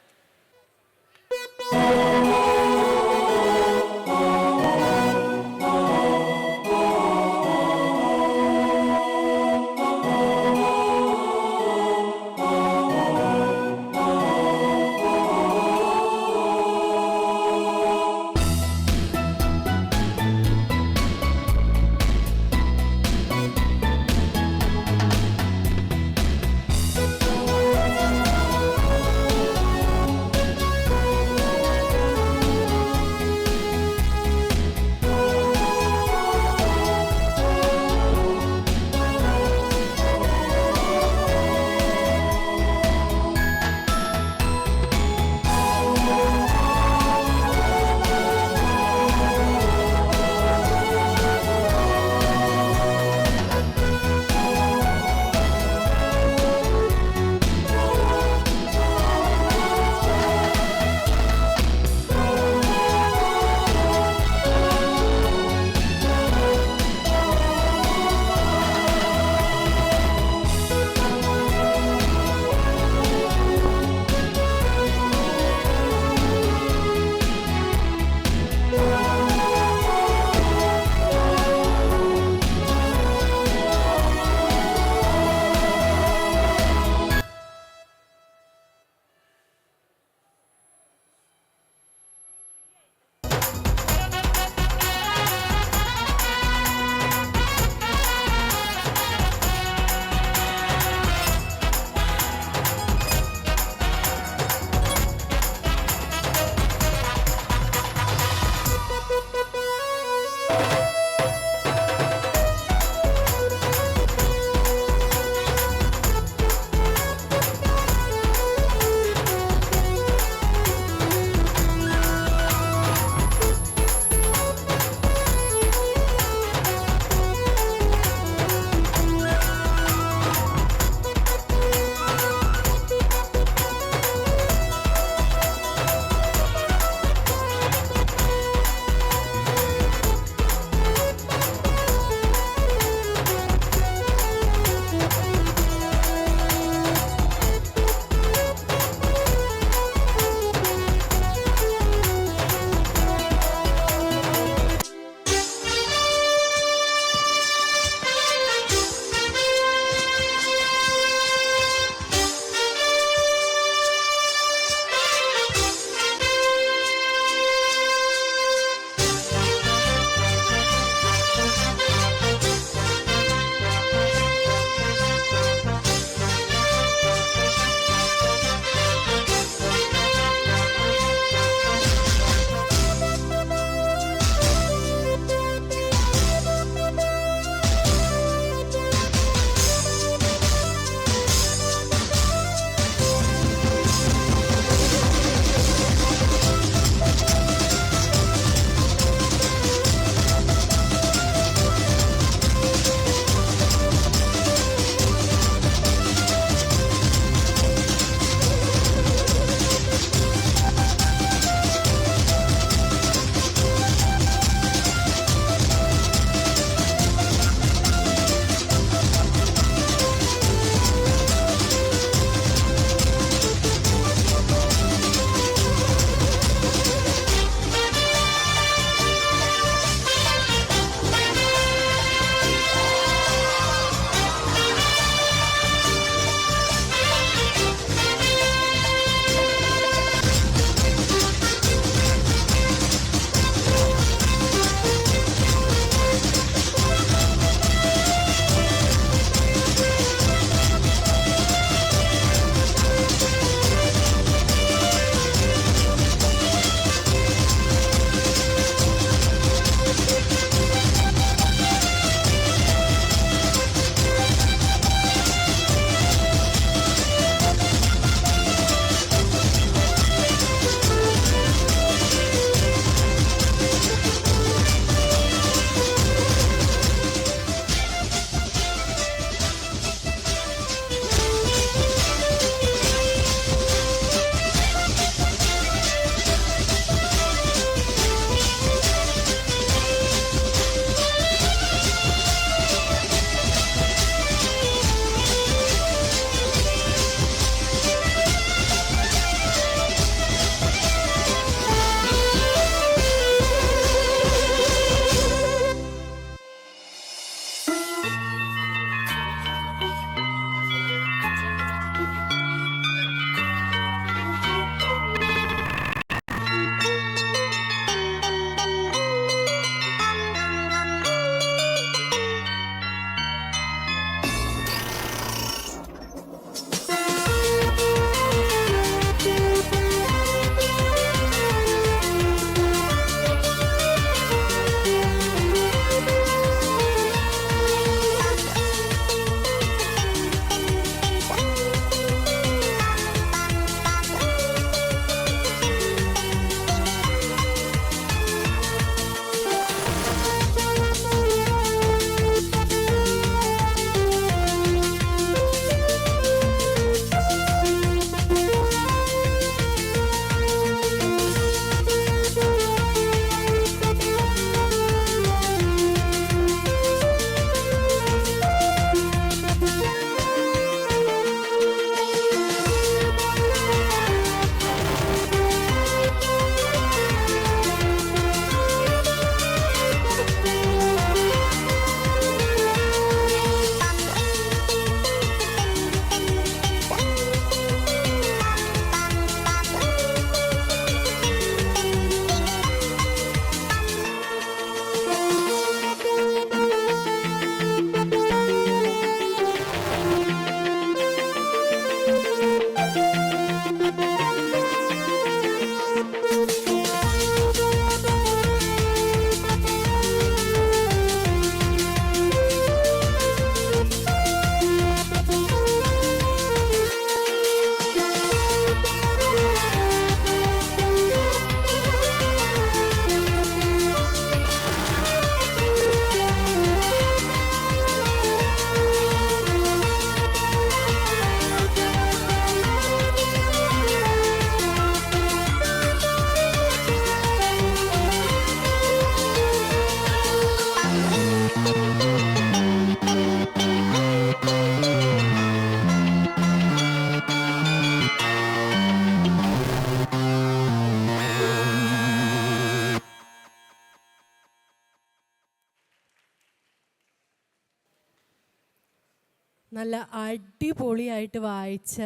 നല്ല അടിപൊളിയായിട്ട് വായിച്ച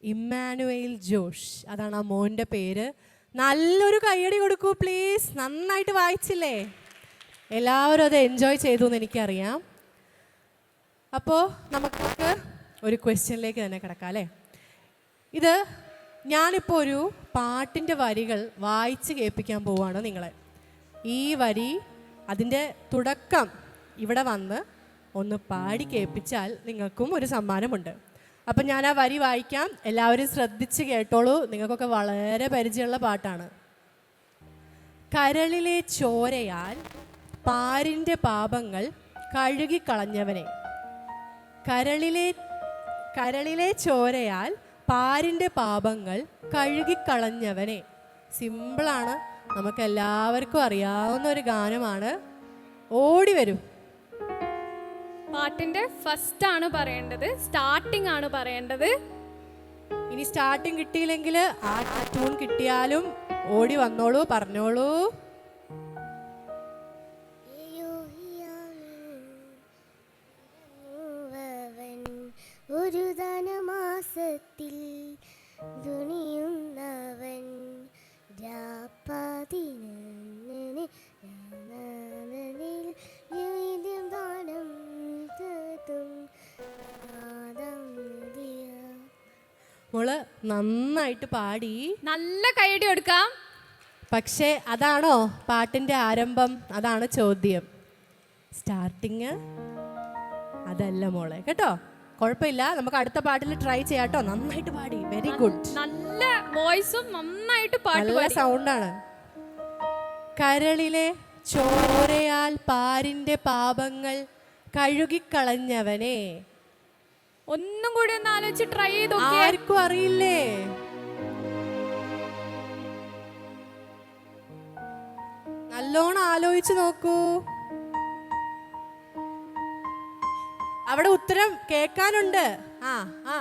ഇമ്മാനുവേൽ ജോഷ്, അതാണ് ആ മോൻ്റെ പേര്. നല്ലൊരു കയ്യടി കൊടുക്കൂ പ്ലീസ്. നന്നായിട്ട് വായിച്ചില്ലേ? എല്ലാവരും അത് എൻജോയ് ചെയ്തു എന്ന് എനിക്കറിയാം. അപ്പോൾ നമുക്ക് ഒരു ക്വസ്റ്റ്യനിലേക്ക് തന്നെ കിടക്കാം അല്ലേ? ഇത് ഞാനിപ്പോൾ ഒരു പാട്ടിൻ്റെ വരികൾ വായിച്ച് കേൾപ്പിക്കാൻ പോവുകയാണ് നിങ്ങളെ. ഈ വരി അതിൻ്റെ തുടക്കം ഇവിടെ വന്ന് ഒന്ന് പാടി കേൾപ്പിച്ചാൽ നിങ്ങൾക്കും ഒരു സമ്മാനമുണ്ട്. അപ്പം ഞാൻ ആ വരി വായിക്കാം, എല്ലാവരും ശ്രദ്ധിച്ച് കേട്ടോളൂ. നിങ്ങൾക്കൊക്കെ വളരെ പരിചയമുള്ള പാട്ടാണ്. കരളിലെ ചോരയാൽ പാരിൻ്റെ പാപങ്ങൾ കഴുകിക്കളഞ്ഞവനെ. കരളിലെ ചോരയാൽ പാരിൻ്റെ പാപങ്ങൾ കഴുകിക്കളഞ്ഞവനെ. സിമ്പിളാണ്, നമുക്കെല്ലാവർക്കും അറിയാവുന്ന ഒരു ഗാനമാണ്. ഓടി വരും. പാട്ടിന്റെ ഫസ്റ്റ് ആണ് പറയേണ്ടത്, സ്റ്റാർട്ടിംഗ് ആണ് പറയേണ്ടത്. ഇനി സ്റ്റാർട്ടിങ് കിട്ടിയില്ലെങ്കിൽ ആ ട്യൂൺ കിട്ടിയാലും ഓടി വന്നോളൂ, പറഞ്ഞോളൂ. ഒരു ധനമാസത്തിൽ തുണിയുന്നവൻ മോള് നന്നായിട്ട് പാടി, നല്ല കൈയടി കൊടുക്കാം. പക്ഷേ അതാണോ പാട്ടിൻ്റെ ആരംഭം? അതാണ് ചോദ്യം. സ്റ്റാർട്ടിങ് അതല്ല മോളെ, കേട്ടോ. കുഴപ്പമില്ല, നമുക്ക് അടുത്ത പാട്ടിൽ ട്രൈ ചെയ്യാം കേട്ടോ. നന്നായിട്ട് പാടി, വെരി ഗുഡ്. നല്ല വോയിസും നന്നായിട്ട് പാട്ട് നല്ല സൗണ്ടാണ്. കരളിലെ ചോരയാൽ പാരിന്റെ പാപങ്ങൾ കഴുകിക്കളഞ്ഞവനെ. ഒന്നും കൂടി ഒന്ന് ആലോചിച്ച് ട്രൈ ചെയ്ത് ആർക്കും അറിയില്ലേ? നല്ലോണം ആലോചിച്ച് നോക്കൂ. അവിടെ ഉത്തരം കേൾക്കാനുണ്ട്. ആ ആ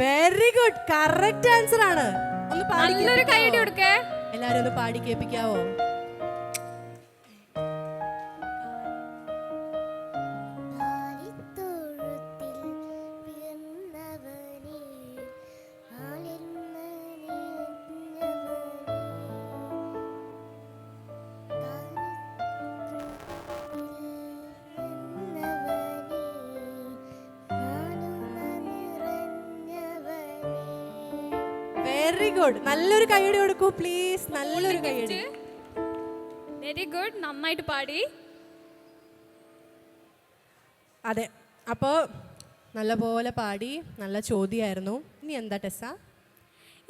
വെരി ഗുഡ്, കറക്റ്റ് ആൻസർ ആണ്. ഒന്ന് നല്ലൊരു കൈയടി കൊടുക്കേ. എല്ലാരും ഒന്ന് പാടി കേൾപ്പിക്കാവോ? വെരി ഗുഡ്, നല്ലൊരു കൈയടി കൊടുക്കൂ പ്ലീസ്. നല്ലൊരു കൈയടി. വെരി ഗുഡ്, നന്നായിട്ട് പാടി. അതെ, അപ്പോൾ നല്ലപോലെ പാടി. നല്ല ചോദ്യമായിരുന്നു. ഇനി എന്താ ടെസ്സ?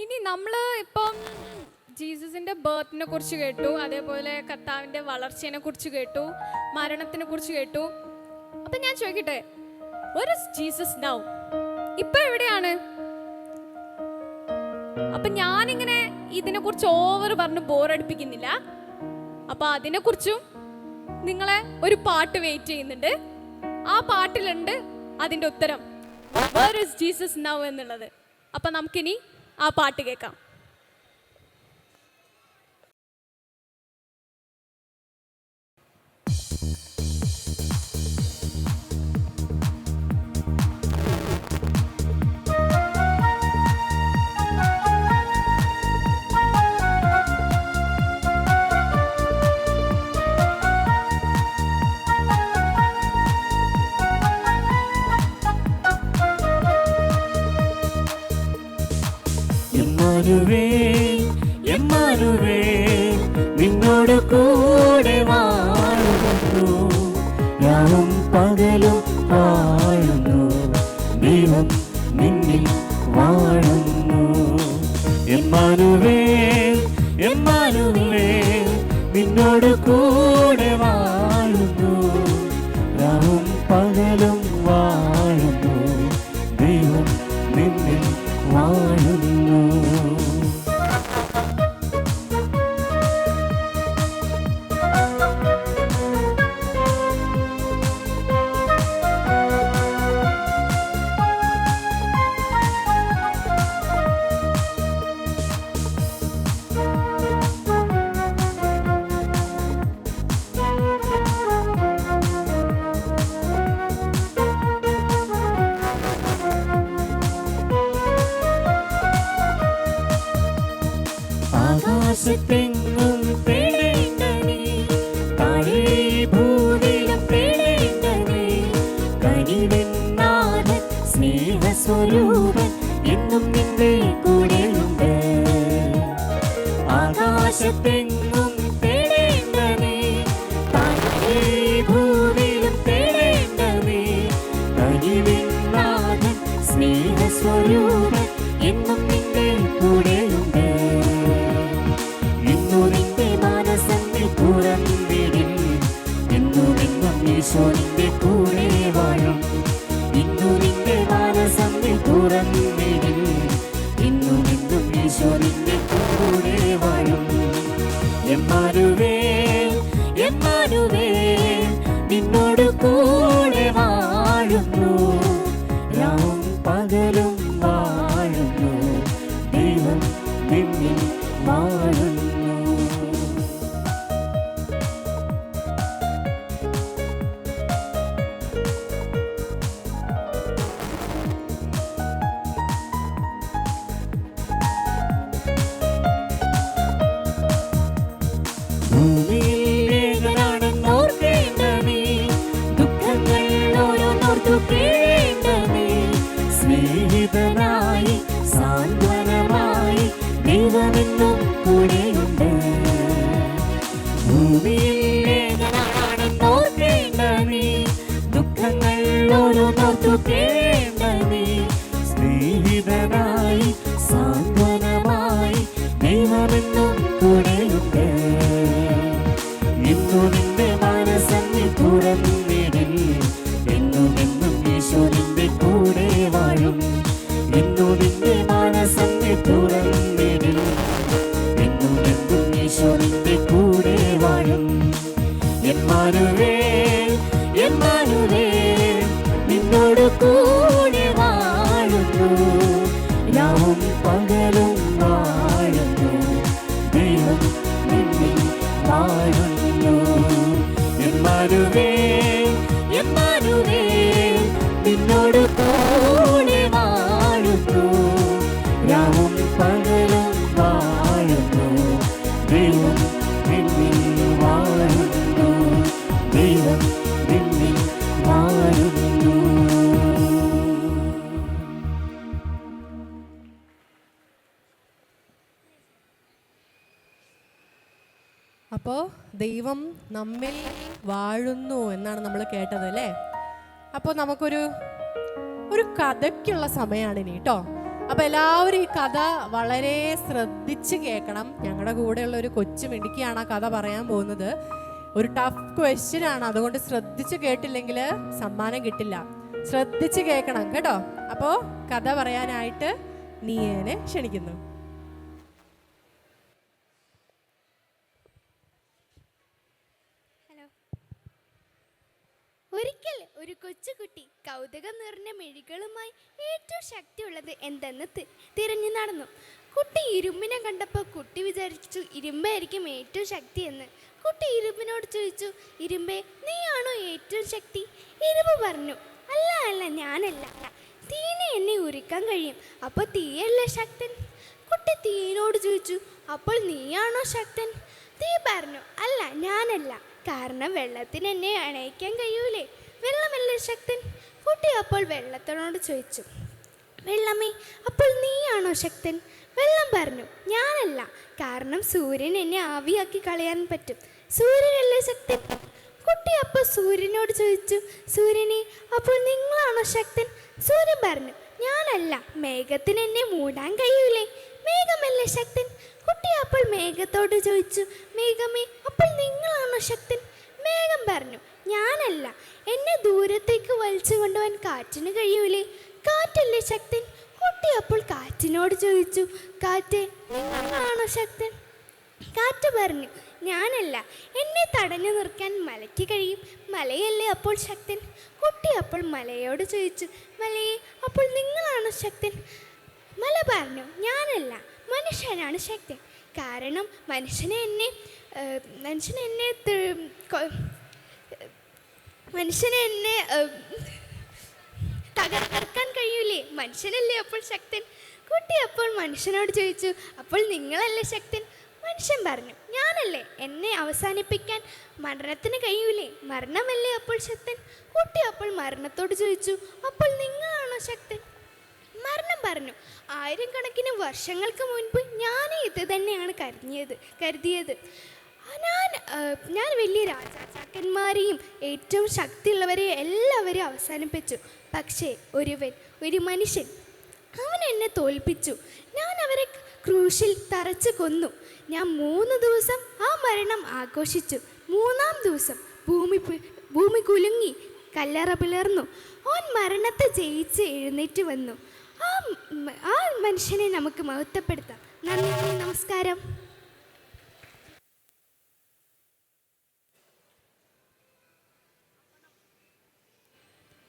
ഇനി നമ്മൾ ഇപ്പം ജീസസിന്റെ ബർത്തിനെ കുറിച്ച് കേട്ടു, അതേപോലെ കർത്താവിന്റെ വളർച്ചയെ കുറിച്ച് കേട്ടു, മരണത്തിനെ കുറിച്ച് കേട്ടു. അപ്പൊ ഞാൻ ചോദിക്കട്ടെ, where is Jesus now? ഇപ്പൊ എവിടെയാണ്? അപ്പൊ ഞാനിങ്ങനെ ഇതിനെ കുറിച്ച് ഓവർ പറഞ്ഞ് ബോറടിപ്പിക്കുന്നില്ല. അപ്പൊ അതിനെ കുറിച്ചും നിങ്ങളെ ഒരു പാട്ട് വെയിറ്റ് ചെയ്യുന്നുണ്ട്. ആ പാട്ടിലുണ്ട് അതിന്റെ ഉത്തരം, where is Jesus now എന്നുള്ളത്. അപ്പൊ നമുക്കിനി ആ പാട്ട് കേൾക്കാം. എമ്മാനുവേൽ നിന്നോട് കൂടെ വാഴുന്നു, രാവും പകലും വാഴുന്നു, ദൈവം നിന്നിൽ വാഴുന്നു. എമ്മാനുവേൽ എമ്മാനുവേൽ നിന്നോട് കൂടെ വാഴുന്നു, രാവും പകലും വാഴുന്നു, ദൈവം നിന്നിൽ വാഴുന്നു. ആകാശത്തെങ്ങും തേടേണ്ട നീ, താഴെ ഭൂമിയിലും തേടേണ്ട നീ. കനിവെന്നാഥൻ സ്നേഹസ്വരൂപൻ എന്നും നിന്റെ കൂടെയുണ്ട്. ആകാശത്തെങ്ങും തേടേണ്ട നീ, താഴെ ഭൂമിയിലും തേടേണ്ട നീ. കനിവെന്നാഥൻ സ്നേഹസ്വരൂപൻ എന്നും നിന്റെ കൂടെയുണ്ട്. ഇന്നു നിന്റെ മനസ്സെന്നെ തുറന്നിടിൽ, എന്നുമെന്നും ഈശോ നിന്റെ കൂടെ വാഴും. ഇന്നു നിന്റെ മനസ്സെന്നെ തുറന്നിടിൽ, എന്നുമെന്നും ഈശോ നിന്റെ കൂടെ വാഴും. എമ്മാനുവേൽ എമ്മാനുവേൽ നിന്നോട് കൂടെ വാഴുന്നു. രാവും പകലും വാഴുന്നു, ദൈവം നിന്നിൽ വാഴുന്നു. ഭൂമിയിൽ ഏകനാണെന്നോർക്കേണ്ട നീ, ദുഃഖങ്ങൾ ഓരോന്നോർത്തു കേഴേണ്ട നീ. സ്നേഹിതനായി സാന്ത്വനമായി ദൈവമെന്നും കൂടെയുണ്ട്. ഭൂമിയിൽ ഏകനാണെന്നോർക്കേണ്ട നീ, ദുഃഖങ്ങൾ ഓരോന്നോർത്തു കേഴേണ്ട നീ. സ്നേഹിതനായി സാന്ത്വനമായി ദൈവമെന്നും കൂടെയുണ്ട്. ഇന്നു നിന്റെ മനസ്സെന്നെ തുറന്നിടിൽ, എന്നുമെന്നും ഈശോ നിന്റെ കൂടെ വാഴും. ഇന്നു നിന്റെ മനസ്സെന്നെ തുറന്നിടിൽ, എന്നുമെന്നും ഈശോ നിന്റെ കൂടെ വാഴും. എമ്മാനുവേൽ എമ്മാനുവേൽ നിന്നോട് കൂടെ വാഴുന്നു. രാവും പകലും വാഴുന്നു, ദൈവം നിന്നിൽ വാഴുന്നു. എമ്മാനുവേൽ എമ്മാനുവേൽ നിന്നോട് കൂടെ വാഴുന്നു. രാവും പകലും വാഴുന്നു, ദൈവം നിന്നിൽ വാഴുന്നു. ദൈവം നിന്നിൽ വാഴുന്നു. അപ്പോൾ ദൈവം നമ്മിൽ വാഴുന്നു എന്നാണ് നമ്മൾ കേട്ടത് അല്ലേ? അപ്പോൾ നമുക്കൊരു കഥയ്ക്കുള്ള സമയമാണ് ഇനി കേട്ടോ. അപ്പോൾ എല്ലാവരും ഈ കഥ വളരെ ശ്രദ്ധിച്ച് കേൾക്കണം. ഞങ്ങളുടെ കൂടെയുള്ള ഒരു കൊച്ചു മിടുക്കിയാണ് ആ കഥ പറയാൻ പോകുന്നത്. ഒരു ടഫ് ക്വസ്റ്റ്യൻ ആണ്, അതുകൊണ്ട് ശ്രദ്ധിച്ച് കേട്ടില്ലെങ്കിൽ സമ്മാനം കിട്ടില്ല. ശ്രദ്ധിച്ച് കേൾക്കണം കേട്ടോ. അപ്പോൾ കഥ പറയാനായിട്ട് നീയനെ ക്ഷണിക്കുന്നു. ഒരിക്കൽ ഒരു കൊച്ചുകുട്ടി കൗതുകം നിറഞ്ഞ മിഴികളുമായി ഏറ്റവും ശക്തിയുള്ളത് എന്തെന്ന് തിരഞ്ഞു നടന്നു. കുട്ടി ഇരുമ്പിനെ കണ്ടപ്പോൾ കുട്ടി വിചാരിച്ചു ഇരുമ്പായിരിക്കും ഏറ്റവും ശക്തി എന്ന്. കുട്ടി ഇരുമ്പിനോട് ചോദിച്ചു, ഇരുമ്പേ നീയാണോ ഏറ്റവും ശക്തി? ഇരുമ്പ് പറഞ്ഞു, അല്ല അല്ല ഞാനല്ല, തീനെ എന്നെ ഉരുക്കാൻ കഴിയും, അപ്പോൾ തീയല്ലേ ശക്തൻ. കുട്ടി തീയിനോട് ചോദിച്ചു, അപ്പോൾ നീയാണോ ശക്തൻ? തീ പറഞ്ഞു, അല്ല ഞാനല്ല, കാരണം വെള്ളത്തിന് എന്നെ അണയിക്കാൻ കഴിയൂലേ, വെള്ളമല്ലേ ശക്തൻ. കുട്ടി അപ്പോൾ വെള്ളത്തിനോട് ചോദിച്ചു, വെള്ളമേ അപ്പോൾ നീയാണോ ശക്തൻ? വെള്ളം പറഞ്ഞു, ഞാനല്ല, കാരണം സൂര്യൻ എന്നെ ആവിയാക്കി കളയാൻ പറ്റും, സൂര്യനല്ലേ ശക്തൻ. കുട്ടി അപ്പോൾ സൂര്യനോട് ചോദിച്ചു, സൂര്യനെ അപ്പോൾ നിങ്ങളാണോ ശക്തൻ? സൂര്യൻ പറഞ്ഞു, ഞാനല്ല, മേഘത്തിന് എന്നെ മൂടാൻ കഴിയൂലേ, മേഘമല്ലേ ശക്തൻ. കുട്ടി അപ്പോൾ മേഘത്തോട് ചോദിച്ചു, മേഘമേ അപ്പോൾ നിങ്ങളാണോ ശക്തൻ? മേഘം പറഞ്ഞു, ഞാനല്ല, എന്നെ ദൂരത്തേക്ക് വലിച്ചു കൊണ്ടുപോകാൻ കാറ്റിന് കഴിയൂലേ, കാറ്റല്ലേ ശക്തൻ. കുട്ടി അപ്പോൾ കാറ്റിനോട് ചോദിച്ചു, കാറ്റ് നിങ്ങളാണോ ശക്തൻ? കാറ്റ് പറഞ്ഞു, ഞാനല്ല, എന്നെ തടഞ്ഞു നിർത്താൻ മലയ്ക്ക് കഴിയും, മലയല്ലേ അപ്പോൾ ശക്തൻ. കുട്ടി അപ്പോൾ മലയോട് ചോദിച്ചു, മലയെ അപ്പോൾ നിങ്ങളാണോ ശക്തൻ? മല പറഞ്ഞു, ഞാനല്ല, മനുഷ്യനാണ് ശക്തൻ, കാരണം മനുഷ്യനെ എന്നെ തകർക്കാൻ കഴിയൂലേ, മനുഷ്യനല്ലേ അപ്പോൾ ശക്തൻ. കുട്ടി അപ്പോൾ മനുഷ്യനോട് ചോദിച്ചു, അപ്പോൾ നിങ്ങളല്ലേ ശക്തൻ? മനുഷ്യൻ പറഞ്ഞു, ഞാനല്ലേ, എന്നെ അവസാനിപ്പിക്കാൻ മരണത്തിന് കഴിയൂലേ? മരണമല്ലേ അപ്പോൾ ശക്തൻ? കുട്ടി അപ്പോൾ മരണത്തോട് ചോദിച്ചു, അപ്പോൾ നിങ്ങളാണോ ശക്തൻ? മരണം പറഞ്ഞു, 1000 കണക്കിന് വർഷങ്ങൾക്ക് മുൻപ് ഞാൻ ഇത് തന്നെയാണ് കരുതിയത്. ഞാൻ വലിയ രാജാക്കന്മാരെയും ഏറ്റവും ശക്തിയുള്ളവരെയും എല്ലാവരെയും അവസാനിപ്പിച്ചു. പക്ഷേ ഒരു മനുഷ്യൻ, അവൻ എന്നെ തോൽപ്പിച്ചു. ഞാൻ അവരെ ക്രൂശിൽ തറച്ച് കൊന്നു. ഞാൻ 3 ദിവസം ആ മരണം ആഘോഷിച്ചു. 3-ാം ദിവസം ഭൂമി കുലുങ്ങി, കല്ലറ പിളർന്നു. അവൻ മരണത്തെ ജയിച്ച് എഴുന്നേറ്റ് വന്നു. ആ മനുഷ്യനെ നമുക്ക് മഹത്വപ്പെടുത്താം. നന്ദി, നമസ്കാരം.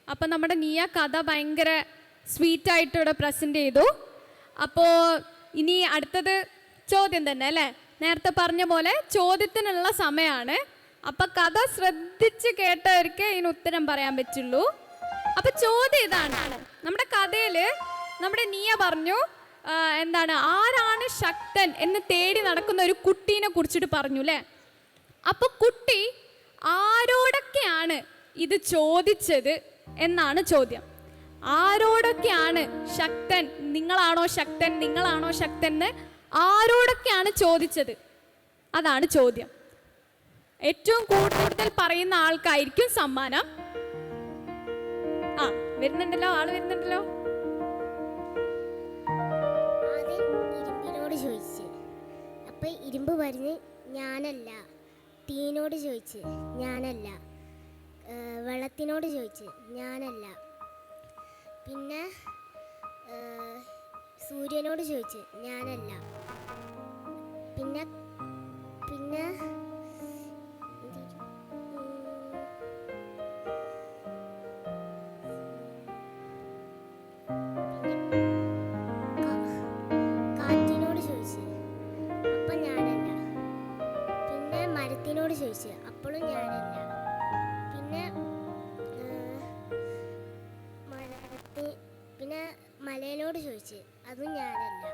അപ്പം നമ്മുടെ നീയ കഥ ഭയങ്കര സ്വീറ്റായിട്ട് ഇവിടെ പ്രസൻറ്റ് ചെയ്തു. അപ്പോൾ ഇനി അടുത്തത് ചോദ്യം തന്നെ അല്ലേ? നേരത്തെ പറഞ്ഞ പോലെ ചോദ്യത്തിനുള്ള സമയമാണ്. അപ്പം കഥ ശ്രദ്ധിച്ച് കേട്ടവർക്ക് ഇതിന് ഉത്തരം പറയാൻ പറ്റുള്ളൂ. അപ്പം ചോദ്യം ഇതാണ്. നമ്മുടെ കഥയിൽ നമ്മുടെ നീയ പറഞ്ഞു, എന്താണ്, ആരാണ് ശക്തൻ എന്ന് തേടി നടക്കുന്ന ഒരു കുട്ടീനെ കുറിച്ചിട്ട് പറഞ്ഞു അല്ലേ? അപ്പോൾ കുട്ടി ആരോടൊക്കെയാണ് ഇത് ചോദിച്ചത് എന്നാണ് ചോദ്യം. ആരോടൊക്കെയാണ് ശക്തൻ, നിങ്ങളാണോ ശക്തൻ, നിങ്ങളാണോ ശക്തൻ എന്ന് ആരോടൊക്കെയാണ് ചോദിച്ചത്? അതാണ് ചോദ്യം. ഏറ്റവും കൂടുതൽ പറയുന്ന ആൾക്കായിരിക്കും സമ്മാനം. വരുന്നുണ്ടല്ലോ, ആള് വരുന്നുണ്ടല്ലോ. ആദ്യം ഇരുമ്പിനോട് ചോദിച്ച്, അപ്പം ഇരുമ്പ് പറഞ്ഞ് ഞാനല്ല. തീനോട് ചോദിച്ച് ഞാനല്ല. വെള്ളത്തിനോട് ചോദിച്ച് ഞാനല്ല. പിന്നെ സൂര്യനോട് ചോദിച്ച് ഞാനല്ല. പിന്നെ പിന്നെ കാറ്റിനോട് ചോദിച്ച് അപ്പം ഞാനല്ല. പിന്നെ മരത്തിനോട് ചോദിച്ച് അപ്പോഴും ഞാനല്ല. പിന്നെ മലയിനോട് ചോദിച്ച് അതും ഞാനല്ല.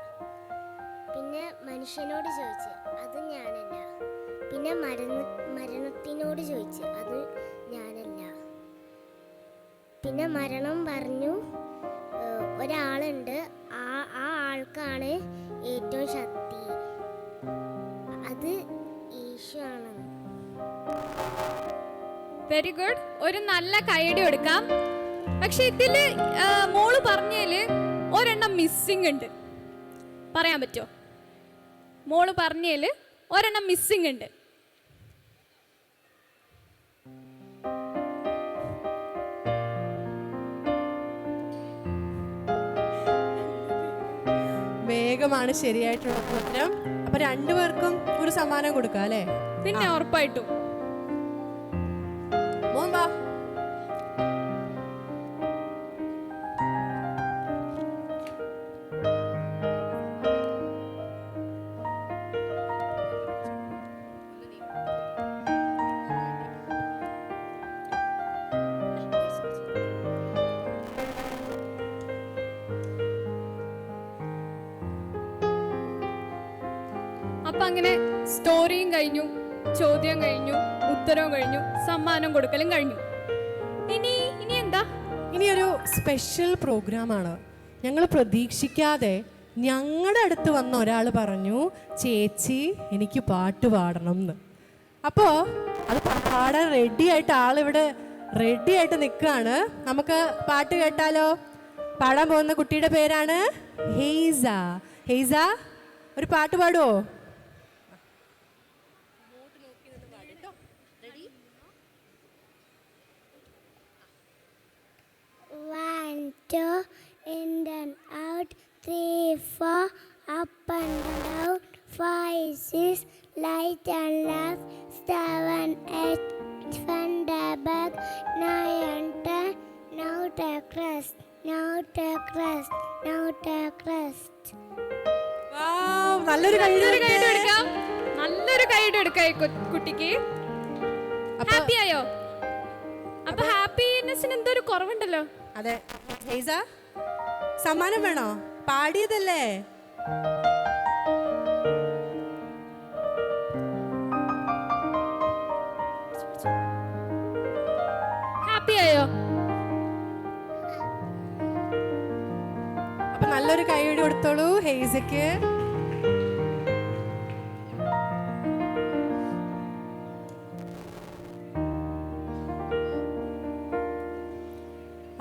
പിന്നെ മനുഷ്യനോട് ചോദിച്ച് അതും ഞാനല്ല. പിന്നെ മരണത്തിനോട് ചോദിച്ച് അത് ഞാനല്ല. പിന്നെ മരണം പറഞ്ഞു, ഒരാളുണ്ട്, ആ ആൾക്കാണ് ഏറ്റവും ശക്തി, അത് ഈശോ ആണ്. Very good. ഒരു നല്ല കൈയടി കൊടുക്കാം. പക്ഷെ ഇതില് മോള് പറഞ്ഞതില് ഒരെണ്ണം മിസ്സിംഗ് ഉണ്ട്. പറയാൻ പറ്റുമോ? മോള് പറഞ്ഞതില് ഒരെണ്ണം മിസ്സിംഗ് ഉണ്ട്. വേഗമാണ് ശരിയായിട്ടുള്ള ഉത്തരം. അപ്പൊ രണ്ടുപേർക്കും ഒരു സമ്മാനം കൊടുക്കാം അല്ലേ? പിന്നെ ഉറപ്പായിട്ടും. മോൻ വാ. അപ്പൊ അങ്ങനെ സ്റ്റോറിയും കഴിഞ്ഞു, ചോദ്യം കഴിഞ്ഞു, ഉത്തരവും കഴിഞ്ഞു, സമ്മാനം കൊടുക്കലും കഴിഞ്ഞു. ഇനി എന്താ? ഇനിയൊരു സ്പെഷ്യൽ പ്രോഗ്രാമാണ്. ഞങ്ങൾ പ്രതീക്ഷിക്കാതെ ഞങ്ങളുടെ അടുത്ത് വന്ന ഒരാൾ പറഞ്ഞു, ചേച്ചി എനിക്ക് പാട്ട് പാടണം എന്ന്. അപ്പോൾ അത് പാടാൻ റെഡിയായിട്ട് ആളിവിടെ റെഡിയായിട്ട് നിൽക്കുകയാണ്. നമുക്ക് പാട്ട് കേട്ടാലോ? പാടാൻ പോകുന്ന കുട്ടിയുടെ പേരാണ് ഹെയ്സ. ഹെയ്സ, ഒരു പാട്ട് പാടുമോ? One, two, in and out, 3, 4, up and down, 5, 6, light and left, 7, 8, front and back, 9, 10, now take rest, now take rest, now take rest. നല്ലൊരു നല്ലൊരു കൈയ്യടി എടുക്കാം ഈ കുട്ടിക്ക്. ഹാപ്പി ആയോ? അപ്പൊ ഹാപ്പിനെസ്സിന് എന്തോ ഒരു കുറവുണ്ടല്ലോ. അതെ. ഹെയ്സ, സമ്മാനം വേണോ? പാടിയതല്ലേ? ഹാപ്പി ആയോ? അപ്പൊ നല്ലൊരു കൈയടി കൊടുത്തോളൂ ഹെയ്സയ്ക്ക്.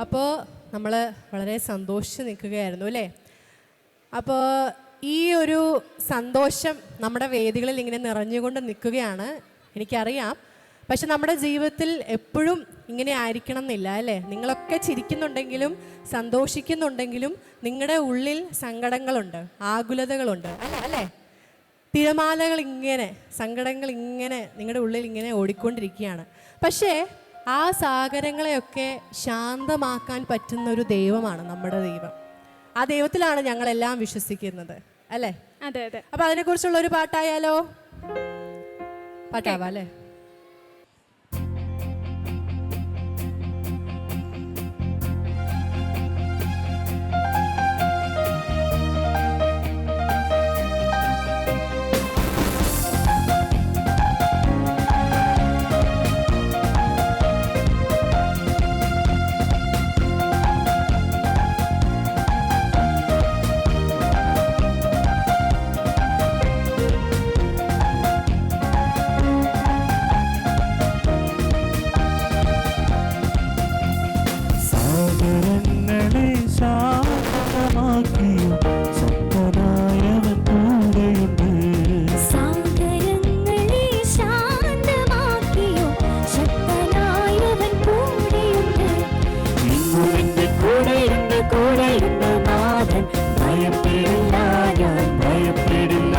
അപ്പോൾ നമ്മൾ വളരെ സന്തോഷിച്ച് നിൽക്കുകയായിരുന്നു അല്ലേ? അപ്പോൾ ഈ ഒരു സന്തോഷം നമ്മുടെ വേദികളിൽ ഇങ്ങനെ നിറഞ്ഞുകൊണ്ട് നിൽക്കുകയാണ്, എനിക്കറിയാം. പക്ഷെ നമ്മുടെ ജീവിതത്തിൽ എപ്പോഴും ഇങ്ങനെ ആയിരിക്കണം എന്നില്ല അല്ലേ? നിങ്ങളൊക്കെ ചിരിക്കുന്നുണ്ടെങ്കിലും സന്തോഷിക്കുന്നുണ്ടെങ്കിലും നിങ്ങളുടെ ഉള്ളിൽ സങ്കടങ്ങളുണ്ട്, ആകുലതകളുണ്ട് അല്ലേ? തിരമാലകൾ ഇങ്ങനെ, സങ്കടങ്ങൾ ഇങ്ങനെ നിങ്ങളുടെ ഉള്ളിൽ ഇങ്ങനെ ഓടിക്കൊണ്ടിരിക്കുകയാണ്. പക്ഷേ ആ സാഗരങ്ങളെയൊക്കെ ശാന്തമാക്കാൻ പറ്റുന്ന ഒരു ദൈവമാണ് നമ്മുടെ ദൈവം. ആ ദൈവത്തിലാണ് ഞങ്ങളെല്ലാം വിശ്വസിക്കുന്നത് അല്ലേ? അതെ അതെ. അപ്പൊ അതിനെക്കുറിച്ചുള്ള ഒരു പാട്ടായാലോ? പാട്ടാവാ അല്ലേ? സാഗരങ്ങളെ ശാന്തമാക്കിയ ശക്തനായവൻ കൂടെയുണ്ട്. സാഗരങ്ങളെ ശാന്തമാക്കിയോ ശക്തനായവൻ കൂടെയുണ്ട്. ഇന്നും എന്റെ കൂടെയുണ്ട്, കൂടെയുണ്ട് നാഥൻ. ഭയപ്പെടില്ല, ഞാൻ ഭയപ്പെടില്ല.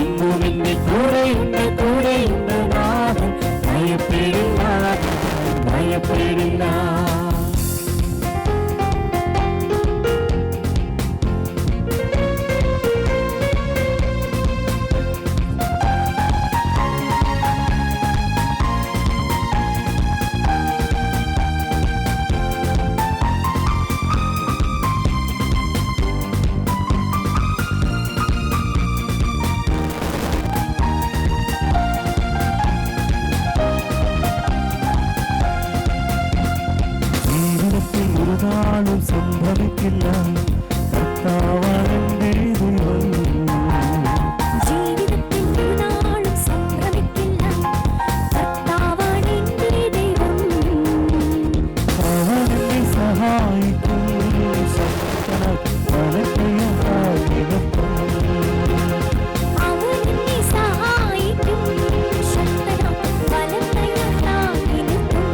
ഇന്നും എന്റെ കൂടെയുണ്ട്, കൂടെയുണ്ട് നാഥൻ. ഭയപ്പെടില്ല, ഭയപ്പെടില്ല. ജീവിതത്തിൽ ഒരു നാളും സംഭവിക്കില്ല, കർത്താവാണെന്റെ ദൈവം. ജീവിതത്തിൽ ഒരു നാളും സംഭവിക്കില്ല, കർത്താവാണ് എൻ്റെ ദൈവം. അവനെന്നെ സഹായിക്കും, ശക്തനായി വലക്കൈയാൽ നിവർത്തും. അവൻ എന്നെ സഹായിക്കും, ശക്തനായി വലക്കൈയാൽ നിവർത്തും.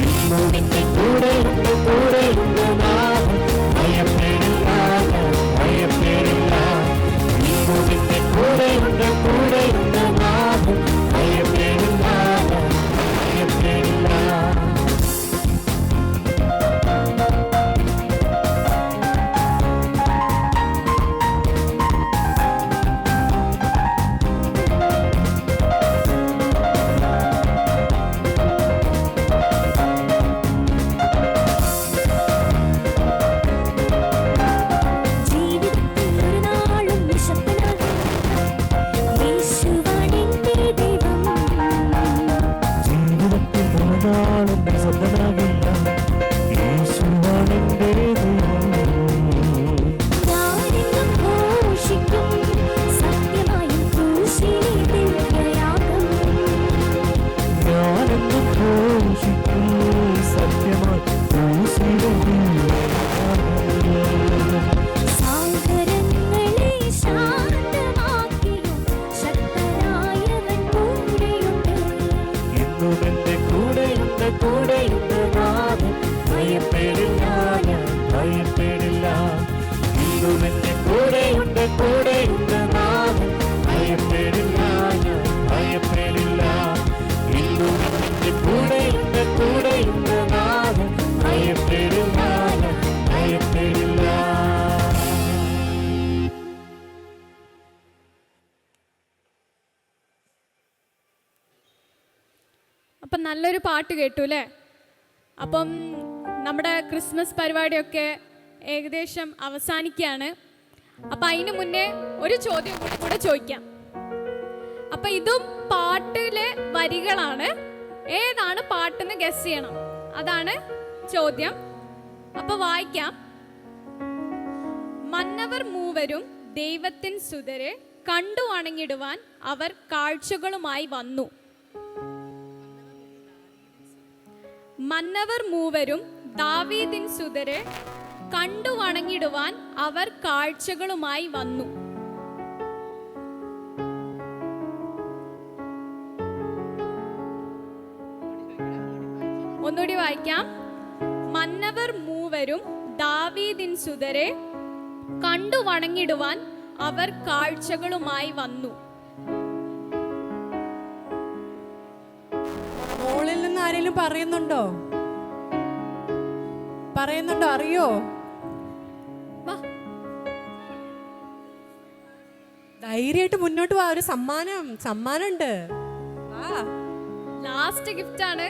ഇന്നും എന്റെ കൂടെയുണ്ട്, കൂടെയുണ്ട് നാഥൻ. ഭയപ്പെടില്ല, ഞാൻ ഭയപ്പെടില്ല. ഇന്നും എന്റെ കൂടെയുണ്ട്, കൂടെയുണ്ട് നാഥൻ. ഭയപ്പെടില്ല, ഞാൻ ഭയപ്പെടില്ല. ജീവിതത്തിൽ ഒരു നാളും നിശബ്ദനാകില്ല, യേശുവാണ് എൻ്റെ ദൈവം. ജീവിതത്തിൽ ഒരു നാളും നിശബ്ദനാകില്ല, യേശുവാണെന്റെ ദൈവം. ഞാനെന്നും ഘോഷിക്കും സത്യമായും ക്രൂശിലെ ദിവ്യയാഗം. ഞാനെന്നും ഘോഷിക്കും സത്യമായി ക്രൂശിലെ ദിവ്യയാഗം. സാഗരങ്ങളെ ശാന്തമാക്കിയോ ശക്തനായവൻ കൂടെയുണ്ട്. ഇന്നും എന്റെ കൂടെയുണ്ട്, കൂടെയുണ്ട് നാഥൻ. ഭയപ്പെടില്ല, ഞാൻ ഭയപ്പെടില്ല. ഇന്നും എന്റെ കൂടെയുണ്ട്, കൂടെയുണ്ട് നാഥൻ. ഭയപ്പെടില്ല, ഞാൻ ഭയപ്പെടില്ല. ഇന്നും എന്റെ കൂടെയുണ്ട്, കൂടെയുണ്ട് നാഥൻ. ഭയപ്പെടില്ല, ഞാൻ ഭയപ്പെടില്ല. അപ്പം നല്ലൊരു പാട്ട് കേട്ടു അല്ലേ? അപ്പം നമ്മുടെ ക്രിസ്മസ് പരിപാടിയൊക്കെ ഏകദേശം അവസാനിക്കുകയാണ്. അപ്പം അതിന് മുന്നേ ഒരു ചോദ്യം കൂടെ ചോദിക്കാം. അപ്പം ഇതും പാട്ടിലെ വരികളാണ്. ഏതാണ് പാട്ടെന്ന് ഗസ് ചെയ്യണം. അതാണ് ചോദ്യം. അപ്പൊ വായിക്കാം. മന്നവർ മൂവരും ദൈവത്തിൻ സുതരെ കണ്ടു വണങ്ങിടുവാൻ അവർ കാഴ്ചകളുമായി വന്നു. മന്നവർ മൂവരും ദാവീദിൻ സുതരെ കണ്ടു വണങ്ങിടുവാൻ അവർ കാഴ്ചകളുമായി വന്നു. ഒന്നുകൂടി വായിക്കാം. മന്നവർ മൂവരും ദാവീദിൻ സുതരെ കണ്ടു വണങ്ങിടുവാൻ അവർ കാഴ്ചകളുമായി വന്നു. മോളിൽ നിന്ന് ആരെങ്കിലും പറയുന്നുണ്ടോ? അറിയോ? ധൈര്യമായിട്ട് മുന്നോട്ട് വാ. ഒരു സമ്മാനം ഉണ്ട്. ലാസ്റ്റ് ഗിഫ്റ്റ് ആണ്.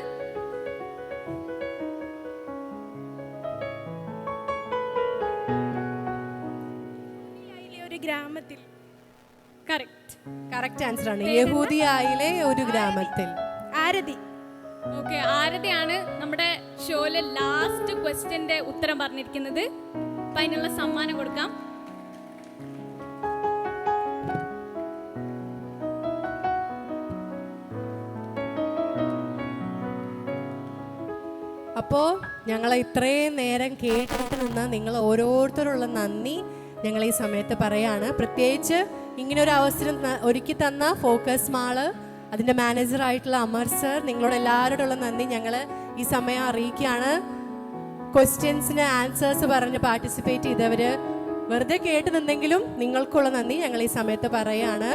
ഒരു ഗ്രാമത്തിൽ. കറക്റ്റ് ആൻസർ ആണ്. യഹൂദിയായിലെ ഒരു ഗ്രാമത്തിൽ. ആരതി. ഓക്കെ, ആരതിയാണ് നമ്മുടെ ഷോയിലെ ലാസ്റ്റ് ക്വസ്റ്റ്യന്റെ ഉത്തരം പറഞ്ഞിരിക്കുന്നത്. അപ്പൊ അതിനുള്ള സമ്മാനം കൊടുക്കാം. അപ്പോൾ ഞങ്ങളെ ഇത്രയും നേരം കേട്ടിട്ട് നിന്ന് നിങ്ങൾ ഓരോരുത്തരുള്ള നന്ദി ഞങ്ങൾ ഈ സമയത്ത് പറയാണ്. പ്രത്യേകിച്ച് ഇങ്ങനെ ഒരു അവസരം ഒരുക്കി തന്ന ഫോക്കസ് മാള്, അതിൻ്റെ മാനേജറായിട്ടുള്ള അമർ സർ, നിങ്ങളോട് എല്ലാവരോടുള്ള നന്ദി ഞങ്ങൾ ഈ സമയം അറിയിക്കുകയാണ്. ക്വസ്റ്റ്യൻസിന് ആൻസേഴ്സ് പറഞ്ഞ് പാർട്ടിസിപ്പേറ്റ് ചെയ്തവർ, വെറുതെ കേട്ട് നിന്നെങ്കിലും നിങ്ങൾക്കുള്ള നന്ദി ഞങ്ങൾ ഈ സമയത്ത് പറയാണ്.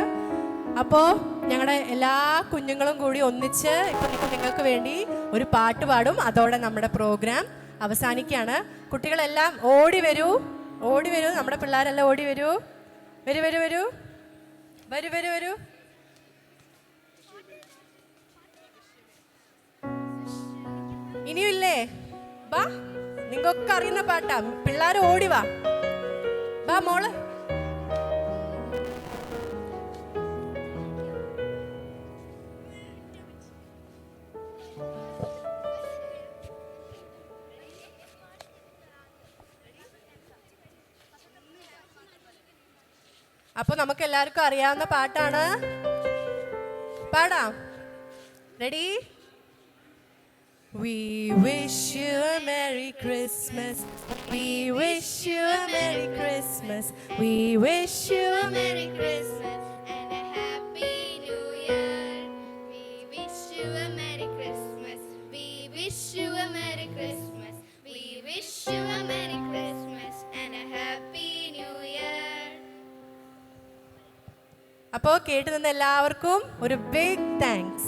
അപ്പോൾ ഞങ്ങളുടെ എല്ലാ കുഞ്ഞുങ്ങളും കൂടി ഒന്നിച്ച് ഇപ്പോൾ നിങ്ങൾക്ക് വേണ്ടി ഒരു പാട്ട് പാടും. അതോടെ നമ്മുടെ പ്രോഗ്രാം അവസാനിക്കുകയാണ്. കുട്ടികളെല്ലാം ഓടി വരൂ. നമ്മുടെ പിള്ളേരെല്ലാം ഓടി വരൂ. വരൂ. ഇനിയില്ലേ? ബാ, നിങ്ങൾക്കൊക്കെ അറിയുന്ന പാട്ടാ. പിള്ളേർ ഓടി വാ മോള്. അപ്പൊ നമുക്ക് എല്ലാവർക്കും അറിയാവുന്ന പാട്ടാണ്. പാടാം. Ready? We wish you a Merry Christmas. We wish you a Merry Christmas. We wish you a Merry Christmas and a Happy New Year. We wish you a Merry Christmas. We wish you a Merry Christmas. We wish you a Merry Christmas and a Happy New Year. അപ്പോൾ കേട്ടു നിന്ന എല്ലാവർക്കും ഒരു big thanks.